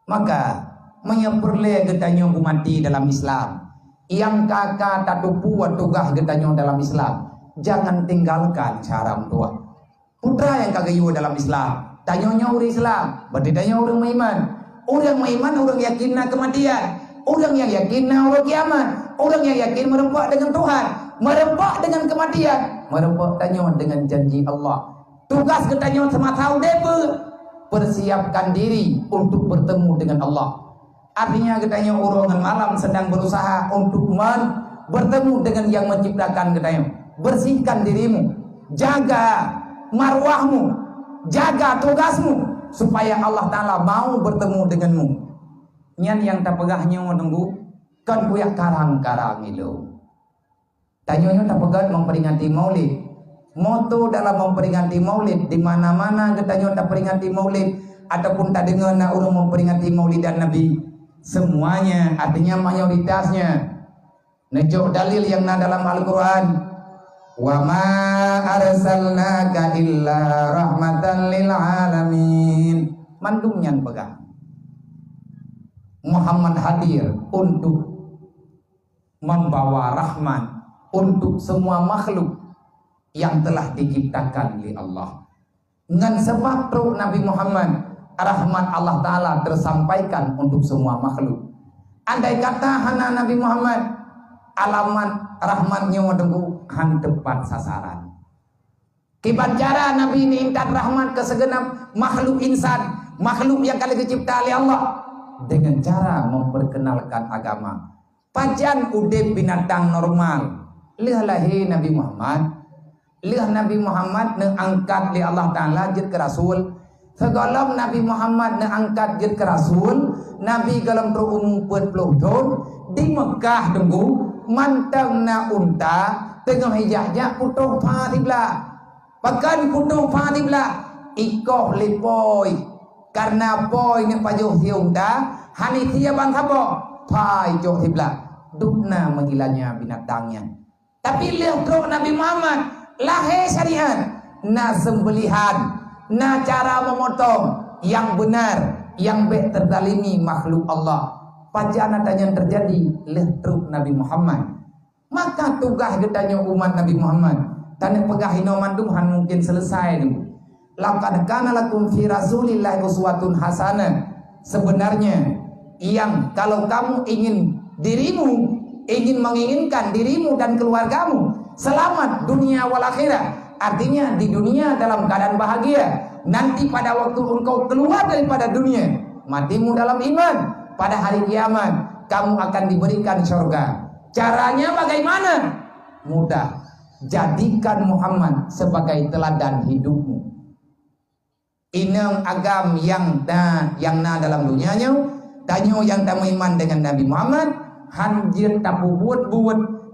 A: Maka menyempurle getanyo mati dalam Islam. Yang kakak tatupu watugah getanyo dalam Islam. Jangan tinggalkan cara tua. Putra yang kagayu dalam Islam. Tanyonya orang Islam, berarti tanyo orang beriman. Orang beriman orang yakin kematian. Orang yang yakin orang kiamat. Orang yang yakin merempak dengan Tuhan, merempak dengan kematian, merempak tanyo dengan janji Allah. Tugas getanyo semata depe. Persiapkan diri untuk bertemu dengan Allah. Artinya katanya orang malam sedang berusaha untuk bertemu dengan yang menciptakan katanya. Bersihkan dirimu, jaga marwahmu, jaga tugasmu supaya Allah Ta'ala mau bertemu denganmu. Nyan yang tak pegahnya menunggu kan kuyak karang-karang itu. Tanyonya tak pegat memperingati maulid. Moto dalam memperingati maulid di mana-mana katanya tak peringati maulid ataupun tak dengar nak orang memperingati maulid dan Nabi, semuanya artinya mayoritasnya nejok dalil yang na dalam Al-Quran, wa ma arsalnaka illa rahmatan lil alamin. Mandum yang pegang Muhammad hadir untuk membawa rahmat untuk semua makhluk yang telah diciptakan oleh Allah. Dengan sebab tu Nabi Muhammad, rahmat Allah Ta'ala tersampaikan untuk semua makhluk. Andai kata hana Nabi Muhammad, alamat rahmatnya wadengku han tepat sasaran. Kiban cara Nabi ini intat rahmat ke segenap makhluk insan, makhluk yang kali dicipta oleh Allah, dengan cara memperkenalkan agama. Pajan udep binatang normal, lihalah Nabi Muhammad. Lihat Nabi Muhammad angkat li Allah Ta'ala jid ke Rasul. Segala Nabi Muhammad angkat jid ke Rasul. Nabi galam terumum 40 tahun di Mekah tunggu mantang na unta tengah hijahnya putuh fatibla. Pakan putuh fatibla ikoh lipoi karena poi ni pajuh si unta hani tia bang habo pai joh tibla dukna menggilanya binatangnya. Tapi lihat Nabi Muhammad lahir syariat, na sembelihan, na cara memotong yang benar, yang terdalimi makhluk Allah. Pajana tanya terjadi letruk Nabi Muhammad. Maka tugas getanya umat Nabi Muhammad. Tanya pegahino mandumhan mungkin selesai dulu. Laqad kana lakum fi Rasulillahi uswatun hasanah. Sebenarnya yang kalau kamu ingin menginginkan dirimu dan keluargamu selamat dunia wal akhirat, artinya di dunia dalam keadaan bahagia, nanti pada waktu engkau keluar daripada dunia, matimu dalam iman, pada hari kiamat kamu akan diberikan surga. Caranya bagaimana? Mudah. Jadikan Muhammad sebagai teladan hidupmu. Inang agam yang dalam dunianya, tanyo yang tak iman dengan Nabi Muhammad, hanjir tak buat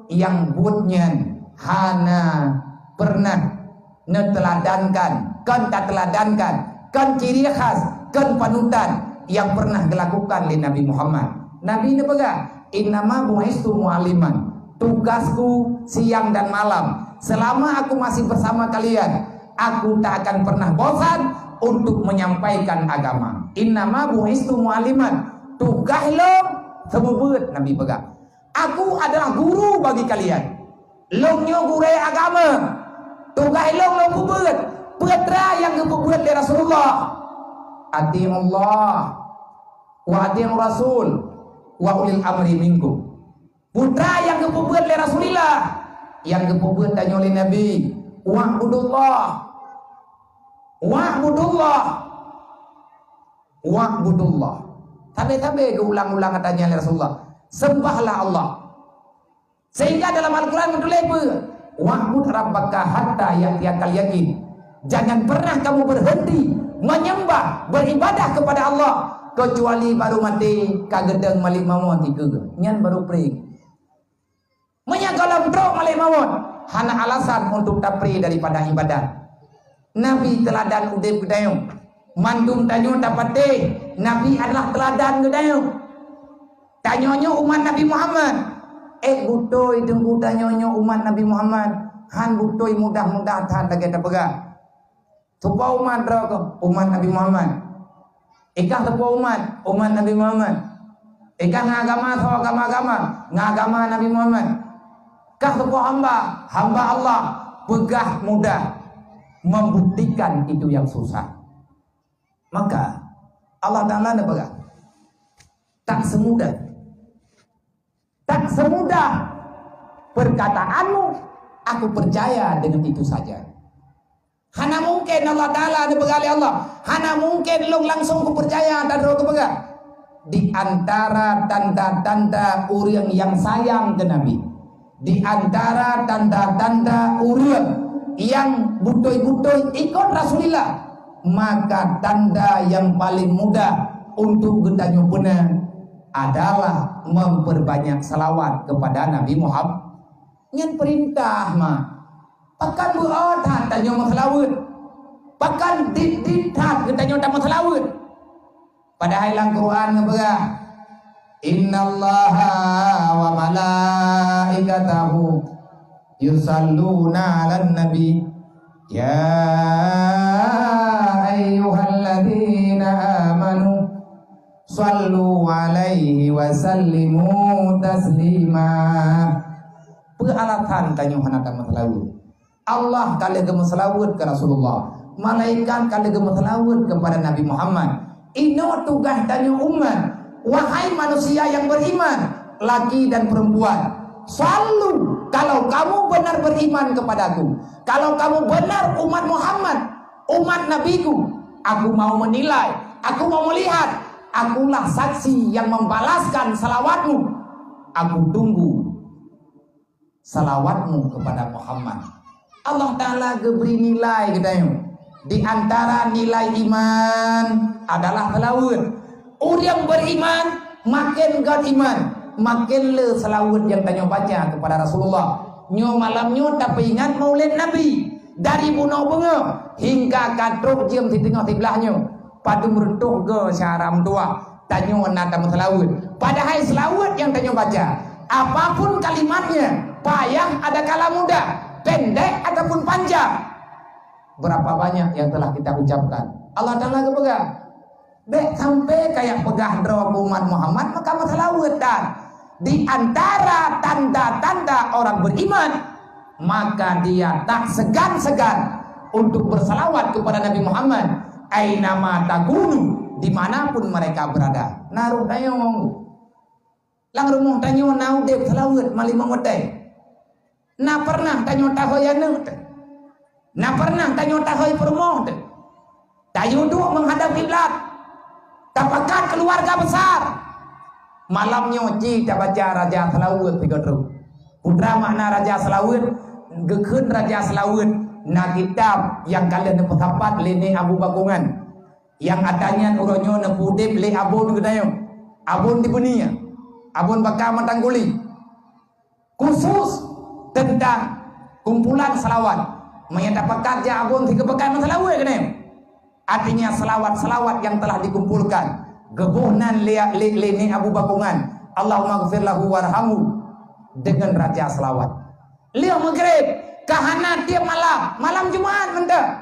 A: yang buatnya hana pernah neteladankan, kan tak teladankan, kan ciri khas, kan panutan yang pernah dilakukan oleh Nabi Muhammad. Nabi ini pegang, innama bu'istu mu'aliman. Tugasku siang dan malam. Selama aku masih bersama kalian, aku tak akan pernah bosan untuk menyampaikan agama. Innama bu'istu mu'aliman. Tugas lo sebut Nabi pegang. Aku adalah guru bagi kalian. Longnya guru agama. Tugas lo kubut. Putra yang kubut dari Rasulullah. Ati Allah wa ati Rasul wa ulil amri minkum. Putra yang kepubuat oleh Rasulullah, yang kepubuat tanya oleh Nabi, wa'budullah, Tabe-tabe keulang-ulang katanya oleh Rasulullah, sembahlah Allah. Sehingga dalam Al-Quran menulis, wa'bud rabbaka hatta ya'tiyakal yakin. Jangan pernah kamu berhenti menyembah, beribadah kepada Allah, kecuali baru mati kagedeng malik mawon tiga. Nyan baru pering. Menyagalam drok malik mawon, hana alasan untuk tapri daripada ibadat. Nabi teladan udip gedayung, mandum tanyo dapat deh. Nabi adalah teladan gedayung. Tanyonyo umat Nabi Muhammad. Butoi dengku tanyonyo umat Nabi Muhammad. Han butoi mudah-mudah tahan lagi ada pegang. Tupa umat drok umat Nabi Muhammad. Ikah tupa umat Nabi Muhammad. Ikah ngagama so agama ngagama Nabi Muhammad. Kah tupa hamba Allah pegah mudah membuktikan itu yang susah. Maka Allah Ta'ala ada pegang. Tak semudah perkataanmu, aku percaya dengan itu saja. Hana mungkin Allah Ta'ala ada pegang Allah. Hana mungkin lu langsung percaya dan roh kepegang. Di antara tanda-tanda orang yang sayang ke Nabi, di antara tanda-tanda orang yang butoi-butoi ikut Rasulullah, maka tanda yang paling mudah untuk kita benar adalah memperbanyak selawat kepada Nabi Muhammad. Yang perintah mah pakan buat tanya masalawat, pakan ditat tanya tak masalawat. Padahal dalam Quran ngebelah, innallaha wa malaikatahu yusalluna 'alan nabi ya ayyuhalladzina amanu sallu 'alaihi wa sallimu taslima. Peralatan tanya hana masalawat. Allah kali gemasalawat ke Rasulullah, malaikat kali gemasalawat kepada Nabi Muhammad. Ino tugas tanya umat, wahai manusia yang beriman, laki dan perempuan, selalu kalau kamu benar beriman kepadaku, kalau kamu benar umat Muhammad, umat Nabiku, aku mau menilai, aku mau melihat, akulah saksi yang membalaskan salawatmu. Aku tunggu salawatmu kepada Muhammad. Allah Ta'ala beri nilai katanya. Di antara nilai iman adalah selawat. Orang beriman makin gad iman, makin le selawat yang tanya baca kepada Rasulullah. Nyo malamnya tapi ingat maulid Nabi dari bunuh bunga hingga katruk jam di tengah tibelahnya. Padu merutuk ke syaram tua tanya nada selawat. Padahal selawat yang tanya baca, apapun kalimatnya, payah ada kala mudah, pendek ataupun panjang. Berapa banyak yang telah kita ucapkan. Allah Ta'ala kepegang. Dek sampai kayak pegah draw umat Muhammad, maka masalawat dan di antara tanda-tanda orang beriman, maka dia tak segan-segan untuk bersalawat kepada Nabi Muhammad. Ainama takunu, dimanapun mereka berada. Naruh tayong lang rumah tanyo nau dek salawat mali mengotai. Na pernah tanyo tahoyanu. Na pernah tanyo tahoy permoh. Tayo duk menghadap kiblat. Tapakan keluarga besar. Malamnya kita baca Raja Selawut 3 terus. Putra makna Raja Selawut, gekun Raja Selawut. Na kitab yang kalian dapat lini Abu Bakungan. Yang adanya uronyo nepudip le abun gedayo. Abun di dunia. Abun bakal mentangguli. Khusus tentang kumpulan selawat. Menyatakan kerja abun 3 pekan selawat gedayo. Artinya selawat-selawat yang telah dikumpulkan. Gebuhnan lini Abu Bakungan. Allahumma ghfir lahu warhamu. Dengan Raja Selawat. Lihat maghrib. Kahana tiap malam Jumat mentah.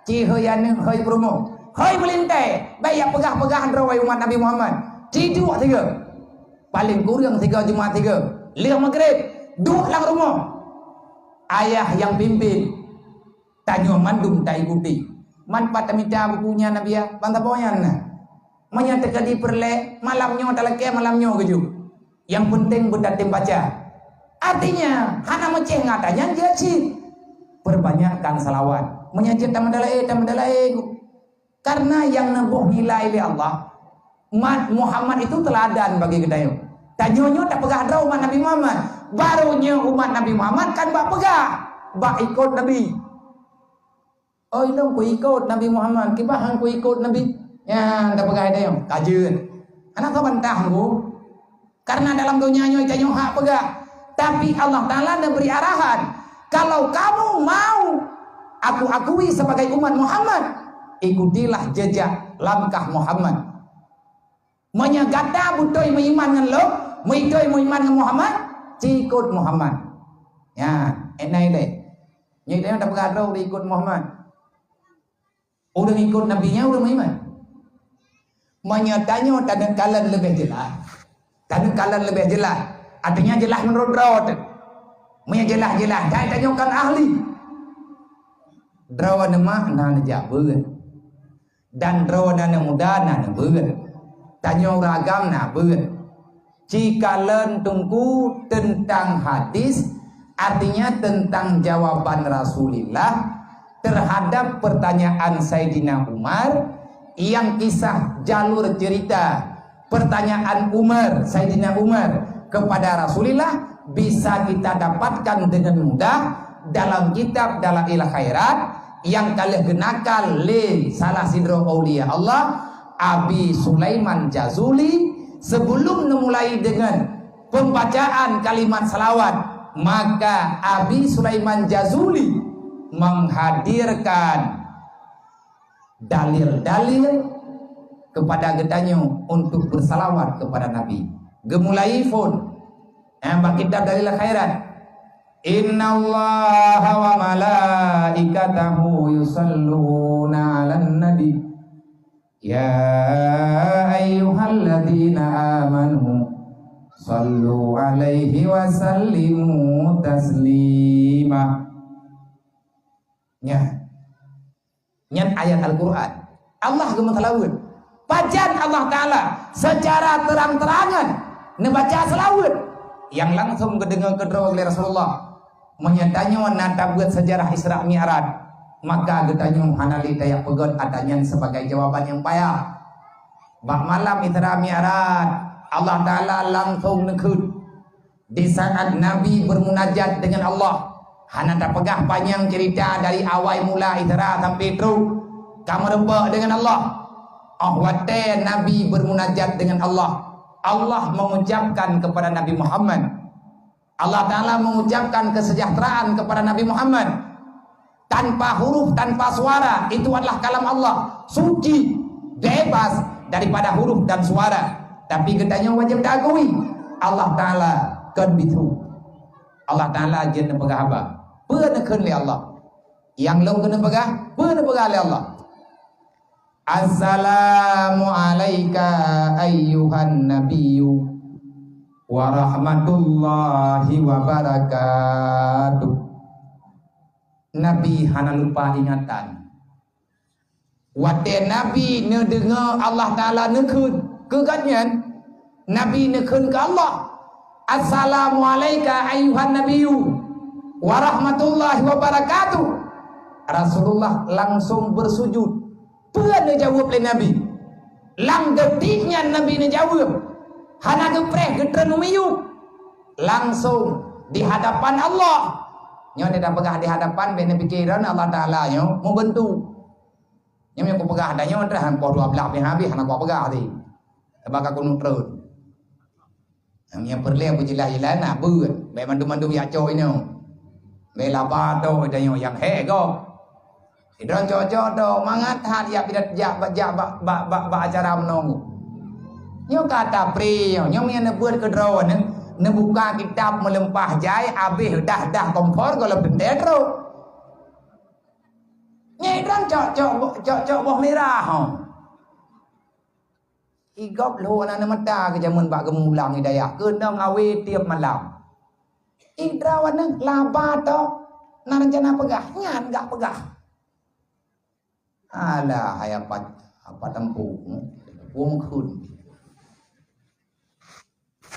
A: Cihayane hay promo. Hay melintai. Baik pegah-pegah rawai umat Nabi Muhammad. Ciduk 3. Paling kurang 3 Jumat 3. Lihat maghrib. Duduk lang rumah. Ayah yang pimpin. Tanya mandum tak ikuti. Manfaat minta bukunya Nabi ya. Bantah poyan nah. Menyatakan di perle malamnya talake malamnya keju. Yang penting berdatim baca. Artinya hana meceh ngatanya jadi perbanyakkan salawat. Menyajid tamadalae. Karena yang nebuh nilai oleh Allah. Muhammad itu teladan bagi kita yuk. Tanyonyo tak pegah ada umat Nabi Muhammad. Barunya umat Nabi Muhammad kan bak pegah. Bak ikut Nabi. Oh itu ku ikut Nabi Muhammad. Kibahang ku ikut Nabi. Ya, tak pegah ada yuk. Kajun. Anak kau bantah ku. Karena dalam dunia nyo ikanyo hak pegah. Tapi Allah Ta'ala memberi arahan. Kalau kamu mau aku akui sebagai umat Muhammad, ikutilah jejak langkah Muhammad. Menyagata butoy mengiman dengan lo, mengidoy mengiman dengan Muhammad, cikut Muhammad. Ya, enai deh. Nyai dia tak bergaduh ikut Muhammad. Udah ikut nabinya udah mengiman. Menyatanya tanda kalan lebih jelas. Tanda kalan lebih jelas. Artinya jelas menurut drawat. Jelas. Saya tanyakan ahli. Drawat makna jabun. Dan drawat muda na beun. Tanya ragam na beun. Jika len tunggu tentang hadis, artinya tentang jawaban Rasulullah terhadap pertanyaan Sayyidina Umar yang kisah jalur cerita pertanyaan Sayyidina Umar kepada Rasulullah bisa kita dapatkan dengan mudah dalam kitab Dalail Khairat yang kalian gunakan le salah sidro aulia Allah Abi Sulaiman Jazuli. Sebelum memulai dengan pembacaan kalimat salawat, maka Abi Sulaiman Jazuli menghadirkan dalil-dalil kepada gedanyo untuk bersalawat kepada Nabi. Gemulai pun kitab Dalil Khairat. Innallaha wa malaikatahu yusalluna 'alan nabi. Ya ayyuhalladzina amanu sallu 'alaihi wa sallimu taslima. Nyat ayat Al-Qur'an. Allah gemetalawun. Pajan Allah Ta'ala secara terang-terangan membaca selawat yang langsung kedengar kedua oleh Rasulullah menyatanya nata buat sejarah Isra Mi'raj, maka getanya hanali dayak pegot adanya sebagai jawaban yang payah. Bak malam Isra Mi'raj Allah Ta'ala langsung nekut di saat Nabi bermunajat dengan Allah. Hana tak pegah panjang cerita dari awal mula Isra sampai terus kamu rempak dengan Allah. Wate Nabi bermunajat dengan Allah. Allah mengucapkan kepada Nabi Muhammad. Allah Ta'ala mengucapkan kesejahteraan kepada Nabi Muhammad. Tanpa huruf, tanpa suara. Itu adalah kalam Allah. Suci, bebas daripada huruf dan suara. Tapi ketanya wajib diakui. Allah Ta'ala kan bitu. Allah Ta'ala jen pegah apa? Penekan oleh Allah. Yang lo kena pegah, pegah oleh Allah. Assalamu alayka ayyuhan nabiyyu wa rahmatullahi wa barakatuh. Nabi hana lupa ingatan. Wate Nabi ne dengar Allah Ta'ala nekun keganyan. Nabi nekun ke Allah. Assalamu alayka ayyuhan nabiyyu wa rahmatullahi wa barakatuh. Rasulullah langsung bersujud. Pernah jawab oleh Nabi. Lang detiknya Nabi ni jawab. hana gepreh gedren umiyu langsung di hadapan Allah. Nyo dia dah pegah di hadapan bene pikiran Allah Taala nyo mau bentu. Nyo ko pegah dah nyo dah po 12 habis hana ko pegah ti. Sebab aku nutrut. Nyo perle berjelas-jelas nak buat. Be mandu-mandu ya coy nyo. Be laba do dah nyo yang he go. Idron jojo do mangat hat ya bidat ja ba acara menong. Nyo kata pri nyo nya buat ke drone buka kitab melempah jai habis dah kompor kalau benda ro. Nya idron cok boh merah. Igop lo na mata ke jamun bak gemulang hidayah kenang awe tiap malam. Idrawan nang laba to na rencana pegah nyan gak pegah. Alah hai apa tempuh wong kun.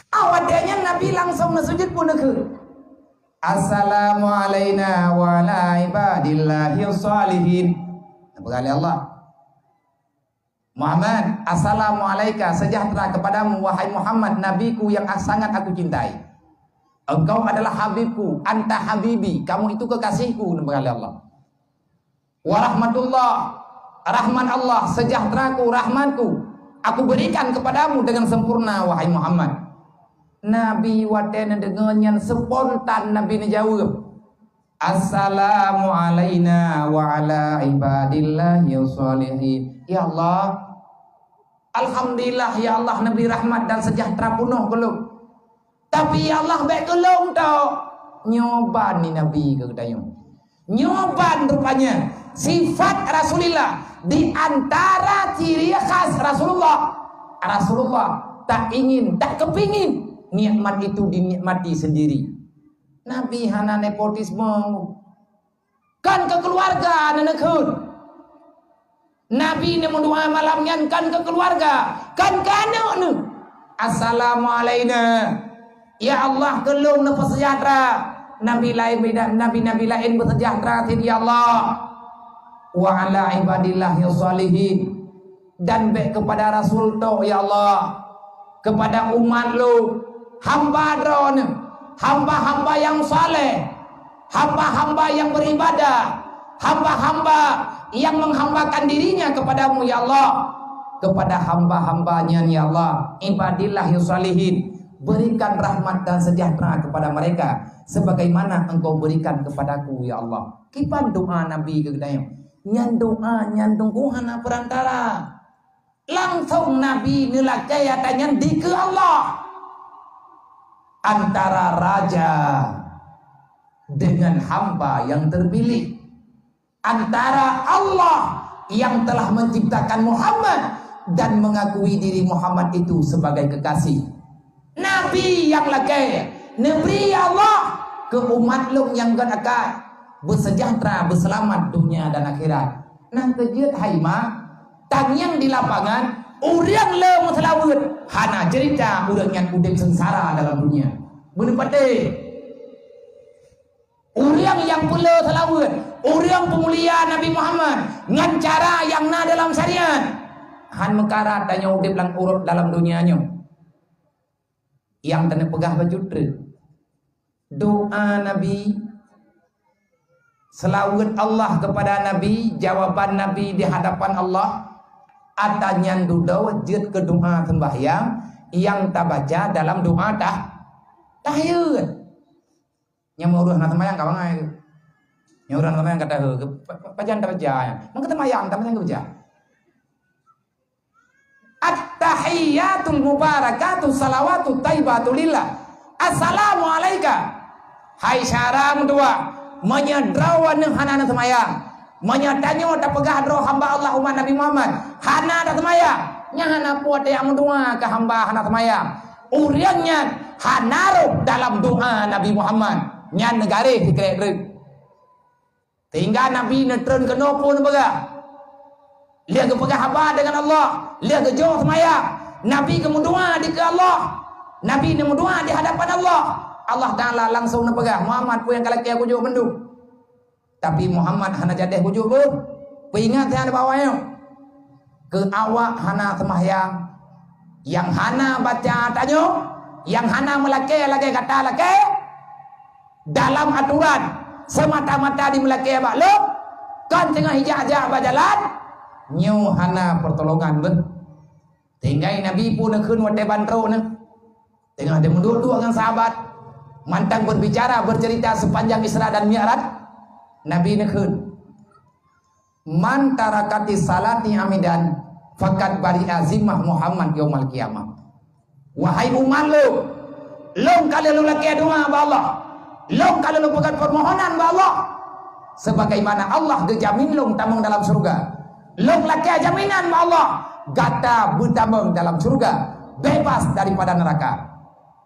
A: Awadanya Nabi langsung sujud pun ke. Assalamu alayna wa ala ibadillahi sholihin. Berkali Allah. Muhammad, assalamu alayka, sejahtera kepadamu wahai Muhammad, nabiku yang sangat aku cintai. Engkau adalah habibku, anta habibi, kamu itu kekasihku. Berkali Allah. Wa rahmatullah, rahman Allah, sejahteraku, rahmatku, aku berikan kepadamu dengan sempurna wahai Muhammad. Nabi wadena dengannya spontan Nabi menjawab, Assalamu alayna wa ala ibadillahi sholihin. Ya Allah, alhamdulillah ya Allah, Nabi rahmat dan sejahtera penuh keluk. Tapi ya Allah baik kelung tau. Nyoban ni Nabi ke kedayung. Nyoban rupanya sifat Rasulullah di antara ciri khas Rasulullah. Rasulullah tak ingin, tak kepingin nikmat itu dinikmati sendiri. Nabi hana nepotisme. Kan ke keluarga nenekun. Nabi ni mendoa malamnya kan ke keluarga, kan ke anak ni. Assalamu alayna. Ya Allah kelung napa sejahtera. Nabi lain beda, nabi lain bersejahtera ya Allah. Wa ala ibadillahi sholihin. Dan baik kepada Rasul tu ya Allah, kepada umat lu, hamba drone, hamba-hamba yang saleh, hamba-hamba yang beribadah, hamba-hamba yang menghambakan dirinya kepadamu ya Allah, kepada hamba-hambanya ya Allah, ibadillahi sholihin, berikan rahmat dan sejahtera kepada mereka sebagaimana engkau berikan kepadaku ya Allah. Kipan doa Nabi ke kedayang nyan doa nyan tungguhan perantara langsung Nabi nelakai tanya di ke Allah antara raja dengan hamba yang terpilih, antara Allah yang telah menciptakan Muhammad dan mengakui diri Muhammad itu sebagai kekasih. Nabi yang lakai Nabi Allah ke umat lu yang akan bersejahtera, berselamat dunia dan akhirat. Nang kejut haima tanyang di lapangan, orang le mutlawud hana cerita orang yang udip sengsara dalam dunia. Benar pate. Orang yang pula selawat, orang pemulia Nabi Muhammad dengan cara yang na dalam syariat. Han mekarat tanya udip lang urut dalam dunianya. Yang tanda pegah bajutre. Doa Nabi, selawat Allah kepada Nabi, jawaban Nabi di hadapan Allah. Atanya duda wajud ke doa sembahyang yang tak baca dalam doa tahiyat. Yang mau nak sembahyang kawan ai. Yang orang sembahyang kata baca tak baca. Mang kata sembahyang tak baca. At-tahiyatul mubarakatuh salawatu thayyibatu lillah. Assalamu alayka. Hai syarang dua menyedrawan hanana sembahyang. Menyatanya tak pegah roh hamba Allah umat Nabi Muhammad hana dah semayang nya hana puat yang mendoa ke hamba hana semayang uriannya hanaruh dalam doa Nabi Muhammad nya negare dikrek tinggal Nabi netren kena pun pegah dia ke pegah hamba dengan Allah dia ke jauh semayang Nabi ke mendoa di ke Allah Nabi ni mendoa di hadapan Allah Allah Ta'ala langsung nepegah Muhammad pun yang kalaki aku jauh menduk. Tapi Muhammad hana jadeh bujuk ber. Peringat saya ada bawahnya. Ke awak hana sembahyang
B: Yang hana baca tanyo, yang hana melake lagi kata lake dalam aturan semata-mata di melake lo kan tengah hijak-hijak berjalan nyu hana pertolongan ben. Tinggai Nabi pun nak keun wate bantro na. Tengah dia mendua-dua dengan sahabat, mantang berbicara bercerita sepanjang Isra dan Mi'raj. Nabi nak keun man tarakati salati amidan fakat bari azimah Muhammad yaumal qiyamah. Wahai umat lo kalau lu laki doa ba Allah, lo kalau lu pegang permohonan ba Allah, sebagaimana Allah gejamin lo tamang dalam surga. Lo laki jaminan ba Allah, gata bertamang dalam surga, bebas daripada neraka.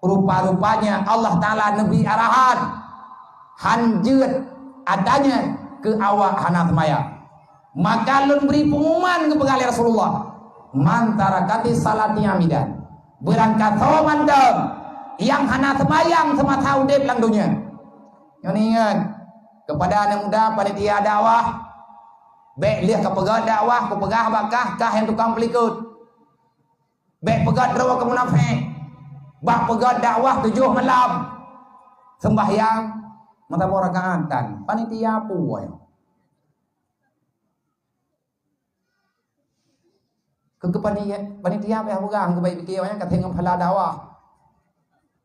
B: Rupa-rupanya Allah Ta'ala Nabi arahan hanjut adanya ke awak hana semaya. Maka lun beri pengumuman kepada Rasulullah, man tarakati salati amidan, berangkat mandam yang hana semayang semata udip lang dunia. Yang ingat kepada anak muda panitia dakwah, baik lihat kepegat dakwah, kepegah bakah kah yang tukang pelikut, baik pegat rawa ke munafik, bak pegat dakwah 7 malam sembahyang mata rakaatan panitia puai. Panitia apa yang pegang kebaik fikir yang kata ngam phala dakwah.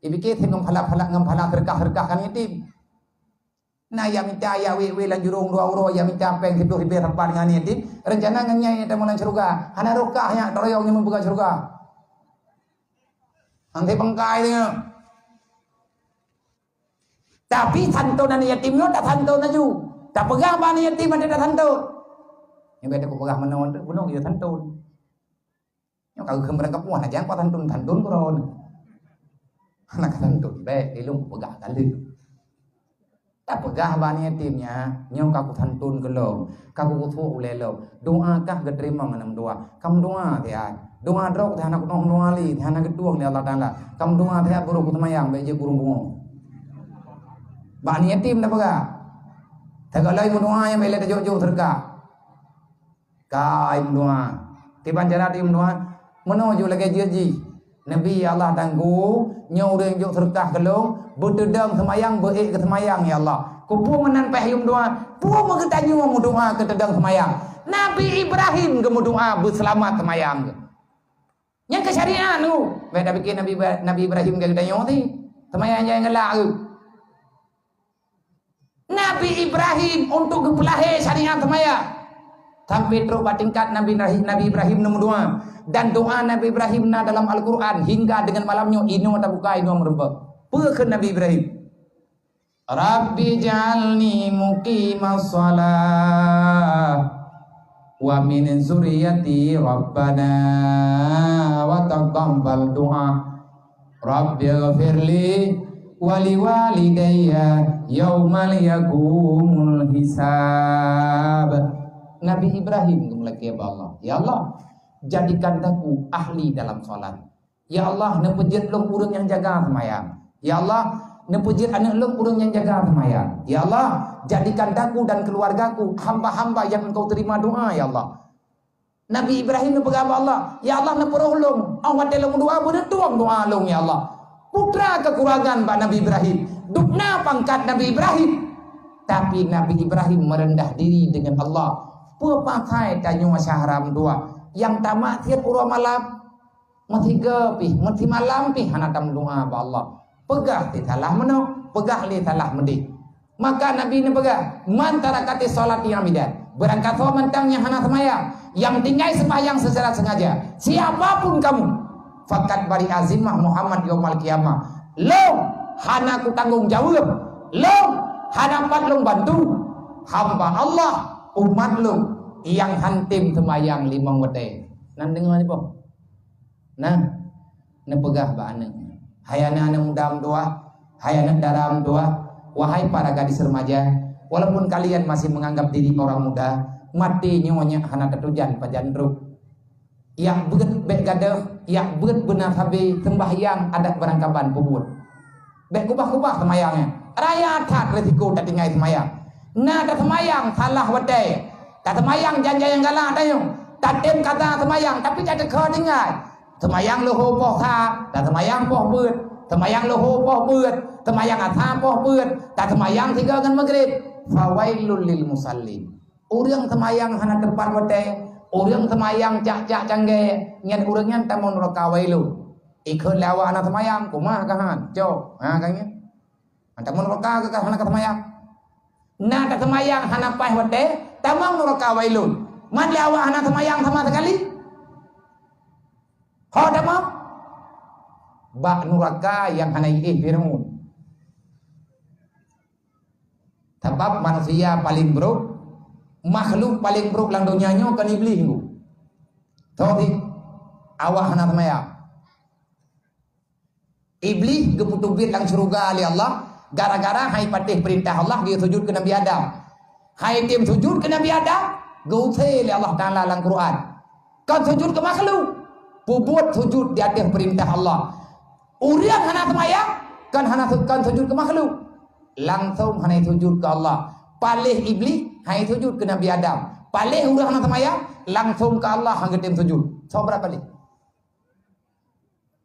B: Ibikir ngam phala terkah kan itim. Nah ya minta ya we lan jurung 2 euro ya minta peng 10 ribu tempat dengan itim. Rencana nganyai tamunan surga. Hana rokahnya toroyong yang membuka surga. Nanti bengkai dia. Tapi santunan yatimnya tak santun aju. Tak pegang bani yatim ada tak santun. Yang beda ku pegang menon tu bunuh dia santun. Yang kau kembali ke puan aja, kau tantun koron. Anak tantun, baik, ilmu pegang kali. Tak pegang bani yatimnya, nyong kau tantun kelong, kau kutu ulelo. Doa kah keterima nganam doa. Kamu doa tiada. Doa drok tiada nak nong doa li, tiada nak ketuang ni Allah Taala. Kamu doa tiada buruk kutemayang, baik je burung bungo. Bani yatim dah pegang. Tegak lagi doa yang baik le jauh terka. Kain doa, tiban jarak tim doa. Menuju lagi janji Nabi Allah tanggu nyau dia juk serkah kelong bertedang semayang berik ke semayang ya Allah kupu menan pahyum doa pu mengetanyu mu doa ke tedang semayang Nabi Ibrahim ke doa berselamat semayang yang ke syariat tu beda bikin Nabi Ibrahim ke tanyo ti semayang jangan gelak tu Nabi Ibrahim untuk kepelahe syariat semayang sampai terus tingkat Nabi Ibrahim nombor 2 dan doa Nabi Ibrahim dalam Al-Quran hingga dengan malamnya inu tak buka inu merembak pekan Nabi Ibrahim Rabbi jalni muqimas shalah wa min zuriyati rabbana wa taqabbal du'a Rabbi ghafirli wali walidayya yaumal yakumul hisab Nabi Ibrahim kemlaki Allah. Ya Allah, jadikan aku ahli dalam solat. Ya Allah, nepejit long urang yang jaga semayang. Ya Allah, nepejit anak long urang yang jaga semayang. Ya Allah, jadikan aku dan keluargaku hamba-hamba yang engkau terima doa. Ya Allah. Nabi Ibrahim nepegah Allah. Ya Allah, neperoh long. Awat dalam doa bertuang doa long. Ya Allah. Putra kekurangan Pak Nabi Ibrahim. Dukna pangkat Nabi Ibrahim. Tapi Nabi Ibrahim merendah diri dengan Allah. Pepakai tanyo masyaharam dua yang tamak tiap pura malam mati gepi mati malam pi hana tam doa ba Allah pegah ti talah meno pegah li talah medi maka Nabi ni pegah man tarakati salat yang bidat berangkat so mentangnya hana semayang yang tinggal sembahyang secara sengaja siapapun kamu fakat bari azimah Muhammad yaumal qiyamah lo hana ku tanggung jawab lo hana pat lo bantu hamba Allah umat lu yang hantim semayang 5 waktu. Nan dengar ni po. Nah, nepegah ba anak. Hai anak muda doa, hai anak daram doa, wahai para gadis remaja, walaupun kalian masih menganggap diri orang muda, mati nyonya hana ketujan pajandruk. Yang bet gadah, yang bet benar habi sembahyang adat berangkapan kubur. Bet kubah-kubah semayangnya. Raya tak resiko tak tinggal semayang. Nah tak semayang salah wadai tak semayang janji yang galak tayo tak tem kata semayang tapi tak kau dengar Temayang loho poh tha, dan temayang poh beut. Temayang loho poh beut, temayang atha poh beut, dan temayang 3 ngan maghrib. Fawailul lil musallin. Urang temayang hana depan wate, urang temayang cak-cak cangge, nyan urangnya tamun rakawailu. Ikut lawa anak temayang, kumah kahan, cok, kanya. Tamun raka ke hana temayang. Na ta temayang hana pah wate, tamang rakawailu. Man lawa anak temayang sama sekali. Ho damam bak nuraka yang hanai Fir'aun. Sebab manusia paling buruk, makhluk paling buruk lang dunianya kan iblis bu. Tahu awak hana maya. Iblis geputubit lang surga ali Allah gara-gara hai patih perintah Allah dia sujud ke Nabi Adam. Hai tim sujud ke Nabi Adam, gauthai li Allah Taala lang Quran. Kan sujud ke makhluk. Pubut sujud di atas perintah Allah. Urian hana semayang kan sujud ke makhluk. Langsung hana sujud ke Allah. Palih iblis hana sujud ke Nabi Adam. Palih urang hana semayang langsung ke Allah hang getem sujud. So berapa palih?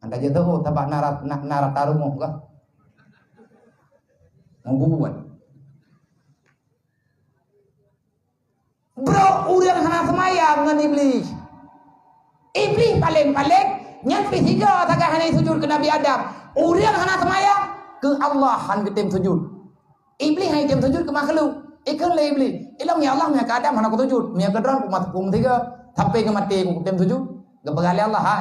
B: Anda je tahu tabak narat tarumoh kah? Mau buat. Bro, urian hana semayang ngan iblis. Iblis paling nyampi 3 tagah hana sujud ke Nabi Adam. Urang hana semayang ke Allah han getem sujud. Iblis hana getem sujud ke makhluk. Ikan le iblis. Ilang ya Allah nya ke Adam hana ku sujud. Nya ke dron ku matkum 3 sampai ke mati ku getem sujud. Gepegali Allah ha.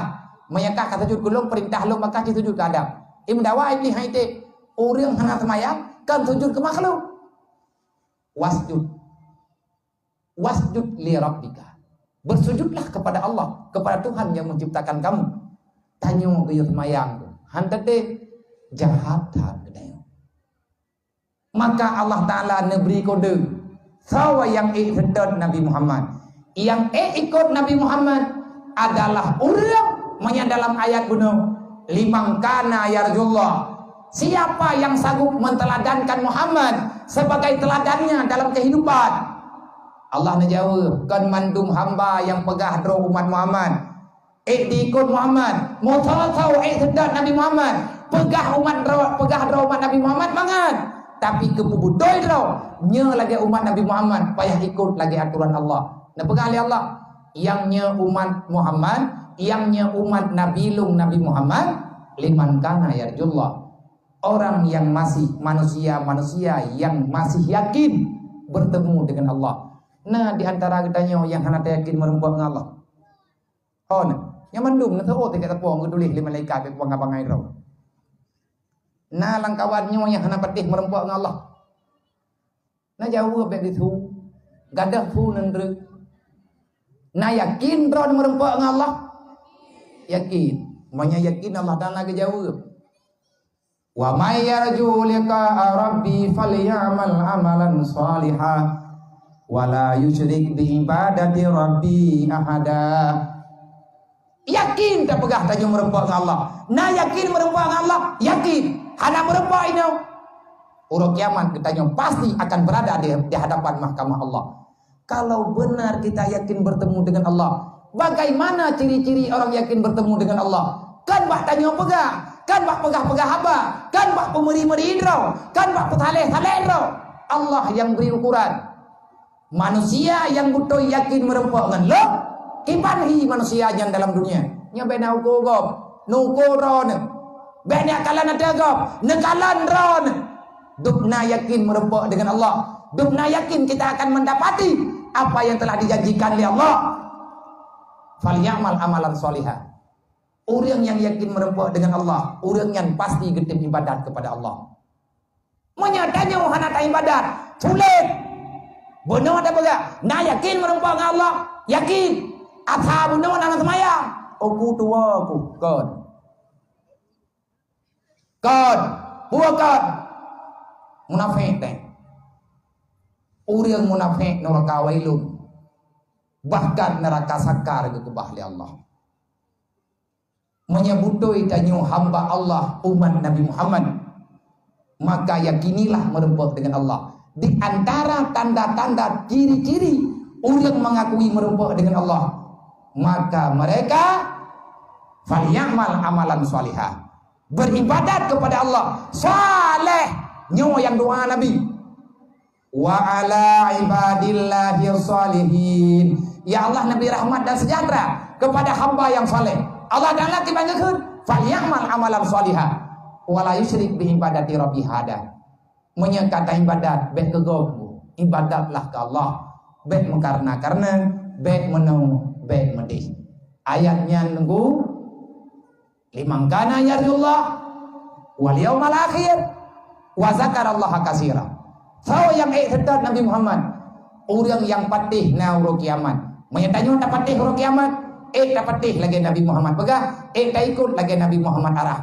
B: Mayakah ka sujud kulung perintah lu maka sujud ke Adam. Imdawa iblis hana te urang hana semayang kan sujud ke makhluk. Wasjud li rabbika. Bersujudlah kepada Allah, kepada Tuhan yang menciptakan kamu. Tanyo ke semayang, hantate jahatan kedayo. Maka Allah Taala neberi kode. Sawa yang ikut Nabi Muhammad. Yang ikut Nabi Muhammad adalah orang yang dalam ayat bunuh limang kana yarjullah. Siapa yang sanggup menteladankan Muhammad sebagai teladannya dalam kehidupan? Allah najawab kan mandum hamba yang pegah dro umat Muhammad. Diikut Muhammad, mau tahu sedat Nabi Muhammad, pegah dro umat Nabi Muhammad banget. Tapi kebudoi dro, nya lagi umat Nabi Muhammad, payah ikut lagi aturan Allah. Nah pegah Allah, yang nya umat Muhammad, yang nya umat Nabi Muhammad, liman kana yarjullah. Orang yang masih manusia yang masih yakin bertemu dengan Allah. Nah di antara kitanya yang hana yakin merempuan dengan Allah. Oh nah, yang mendung na tao tiga tapong gedulih lima malaikat pek pangabangai raw. Nah langkawannya yang hana patih merempuan dengan Allah. Nah jauh bek ditu, gadah fu nendrek. Nah yakin ron merempuan dengan Allah. Yakin, manya yakin Allah Taala ke jauh. Wa may yarju liqa rabbi falyamal amalan salihah. Wala yusyrik bi ibadati rabbi ahada. Yakin tak pegah tanya merempuan dengan Allah. Nah yakin merempuan dengan Allah, yakin. Hana merempuan ini. Urang kiamat kita pasti akan berada di hadapan mahkamah Allah. Kalau benar kita yakin bertemu dengan Allah, bagaimana ciri-ciri orang yakin bertemu dengan Allah? Kan bah tanya pegah, kan bah pegah-pegah haba, kan bah pemeri-meri indro, kan bah pethaleh-thaleh indro. Allah yang beri ukuran. Manusia yang butuh yakin merempuan dengan lo, kipanhi manusia yang dalam dunia. Nya bena uko gop, nuko ron, bena kalan ada gop, nekalan ron. Dukna yakin merempuan dengan Allah. Dukna yakin kita akan mendapati apa yang telah dijanjikan oleh Allah. Falyamal amalan solihah. Orang yang yakin merempuan dengan Allah, orang yang pasti getim ibadat kepada Allah. Menyadanya hana ta ibadat, sulit. Benar ada bega. Nah yakin merempuan dengan Allah, yakin. Atha benar nang semayang. Aku tua aku kon. Bukan munafik teh. Urang munafik neraka wailun. Bahkan neraka sakar ke bahli Allah. Menyebutoi tanyo hamba Allah umat Nabi Muhammad. Maka yakinilah merempuan dengan Allah. Di antara tanda-tanda ciri-ciri orang mengakui merempuan dengan Allah, maka mereka falyamal amalan salihah. Beribadat kepada Allah saleh nyo yang doa Nabi. Wa ala ibadillahi salihin. Ya Allah Nabi rahmat dan sejahtera kepada hamba yang saleh. Allah dan laki banggakeun falyamal amalan salihah wala yusyrik bi ibadati rabbi hada. Menyekata ibadat baik kegogu ibadatlah ke Allah baik karena baik menau baik medih. Ayatnya nunggu liman kana yarjullah wal yaumal akhir wa zakarallaha katsira. So yang ikhtad Nabi Muhammad orang yang patih na uro kiamat. Menyatanya tak patih uro kiamat, tak patih lagi Nabi Muhammad pegah, tak ikut lagi Nabi Muhammad arah.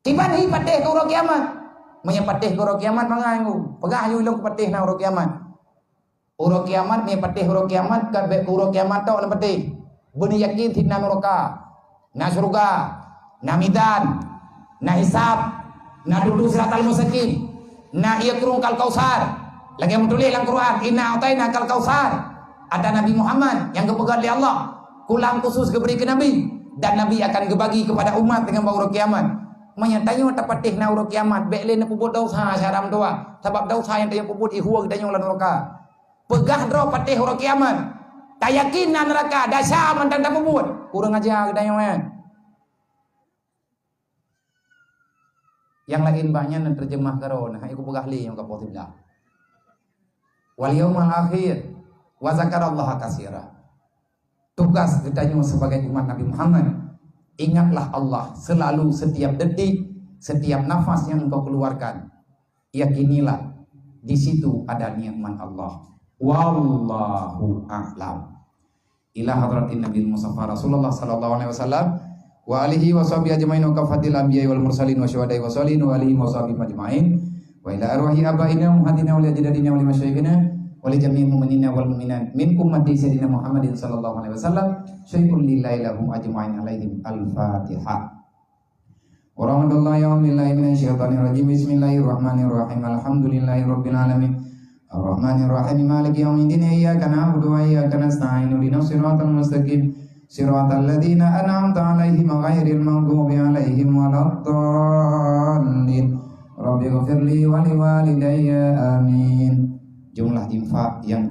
B: Tiban hi patih ke uro kiamat. Menyapatih ke uro kiamat mangangu. Pegah yu ilung patih na uro kiamat. Uro kiamat menyapatih uro kiamat ka be uro kiamat tau na patih. Beuni yakin tinna neraka, na surga, na midan, na hisab, na dudu siratal mustaqim. Na ia kurung kal kausar lagi yang tulis dalam Quran inna ataina kal kausar. Ada Nabi Muhammad yang kepegang oleh Allah kulang khusus diberi ke Nabi dan Nabi akan dibagi kepada umat dengan bau kiamat. Menyatanya tapatih na uro kiamat bekle na puput dosa syaram doa sebab dosa yang tanya puput ihua gedanya ulan neraka. Pegah dro patih uro kiamat tak yakin na neraka dasar mantan tak puput kurang aja gedanya man. Yang lain banyak dan terjemah karo nah iku pegahli yang kapotiblah wal yaumal akhir wa zakarallaha katsira. Tugas kita sebagai umat Nabi Muhammad, ingatlah Allah selalu, setiap detik, setiap nafas yang engkau keluarkan. Yakinilah di situ ada nikmat Allah. Wallahu a'lam. Ila hadratin Nabi Mustafa Rasulullah sallallahu alaihi wasallam wa alihi wa sahbihi ajmain wa kafatil anbiya'i wal mursalin wa syuhada'i wa salihin wa alihi wa sahbihi ajmain wa ila arwahi abaina muhaddina wa lijaddadina wa limasyayikhina wa li jami'il mu'minina wal mu'minat min ummati sayyidina Muhammadin sallallahu alaihi wasallam syai'un lillahi lahum ajmain alaihim al-fatihah. Wa rahmatullahi wa billahi minasyaitonir rajim. Bismillahirrahmanirrahim. Alhamdulillahi rabbil alamin. Ar-rahmanir-rahim. Maliki yaumiddin. Iyyaka na'budu wa iyyaka nasta'in. Ihdinas siratal mustaqim. Siratal ladzina an'amta 'alaihim ghairil maghdubi 'alaihim waladdallin. Rabbighfirli wa liwalidayya amin. Jumlah infak yang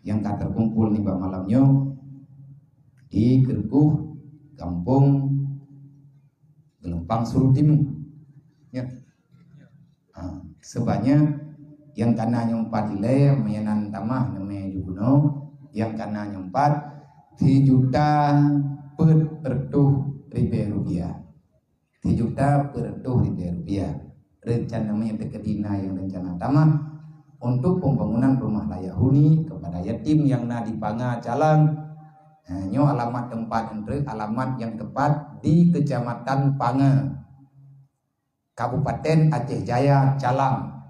B: terkumpul nih malamnya di Gerkuh Kampung Gelempang Surutimu ya. Sebanyak yang kana nyempat ile meyenan tamah namanya juguno yang kana nyempat 3.000.000 rupiah. 3.000.000 rupiah. Rencana namanya Tekedina yang rencana tamah untuk pembangunan rumah layak huni kepada yatim yang na dipanga calang. Nyo alamat tempat entre alamat yang tepat di Kecamatan Panga, Kabupaten Aceh Jaya, Calang.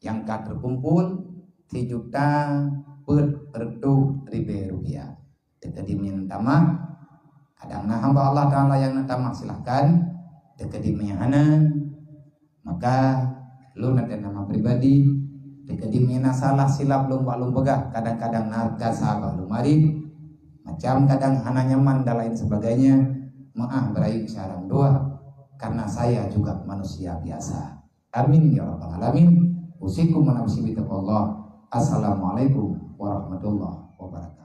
B: Yang terkumpul 3.000.000 rupiah. Tekedimin tamah kadang hamba Allah Ta'ala yang tamah silahkan tekedimin hana maka lu nanti nama pribadi tekedimin salah silap lomba pegah kadang-kadang narga sahabat lumari macam kadang hana nyaman dan lain sebagainya. Maaf berayu sarang doa karena saya juga manusia biasa. Amin ya rabbal alamin. Usikum wa nafsi bi taqwallah. Assalamualaikum warahmatullahi wabarakatuh.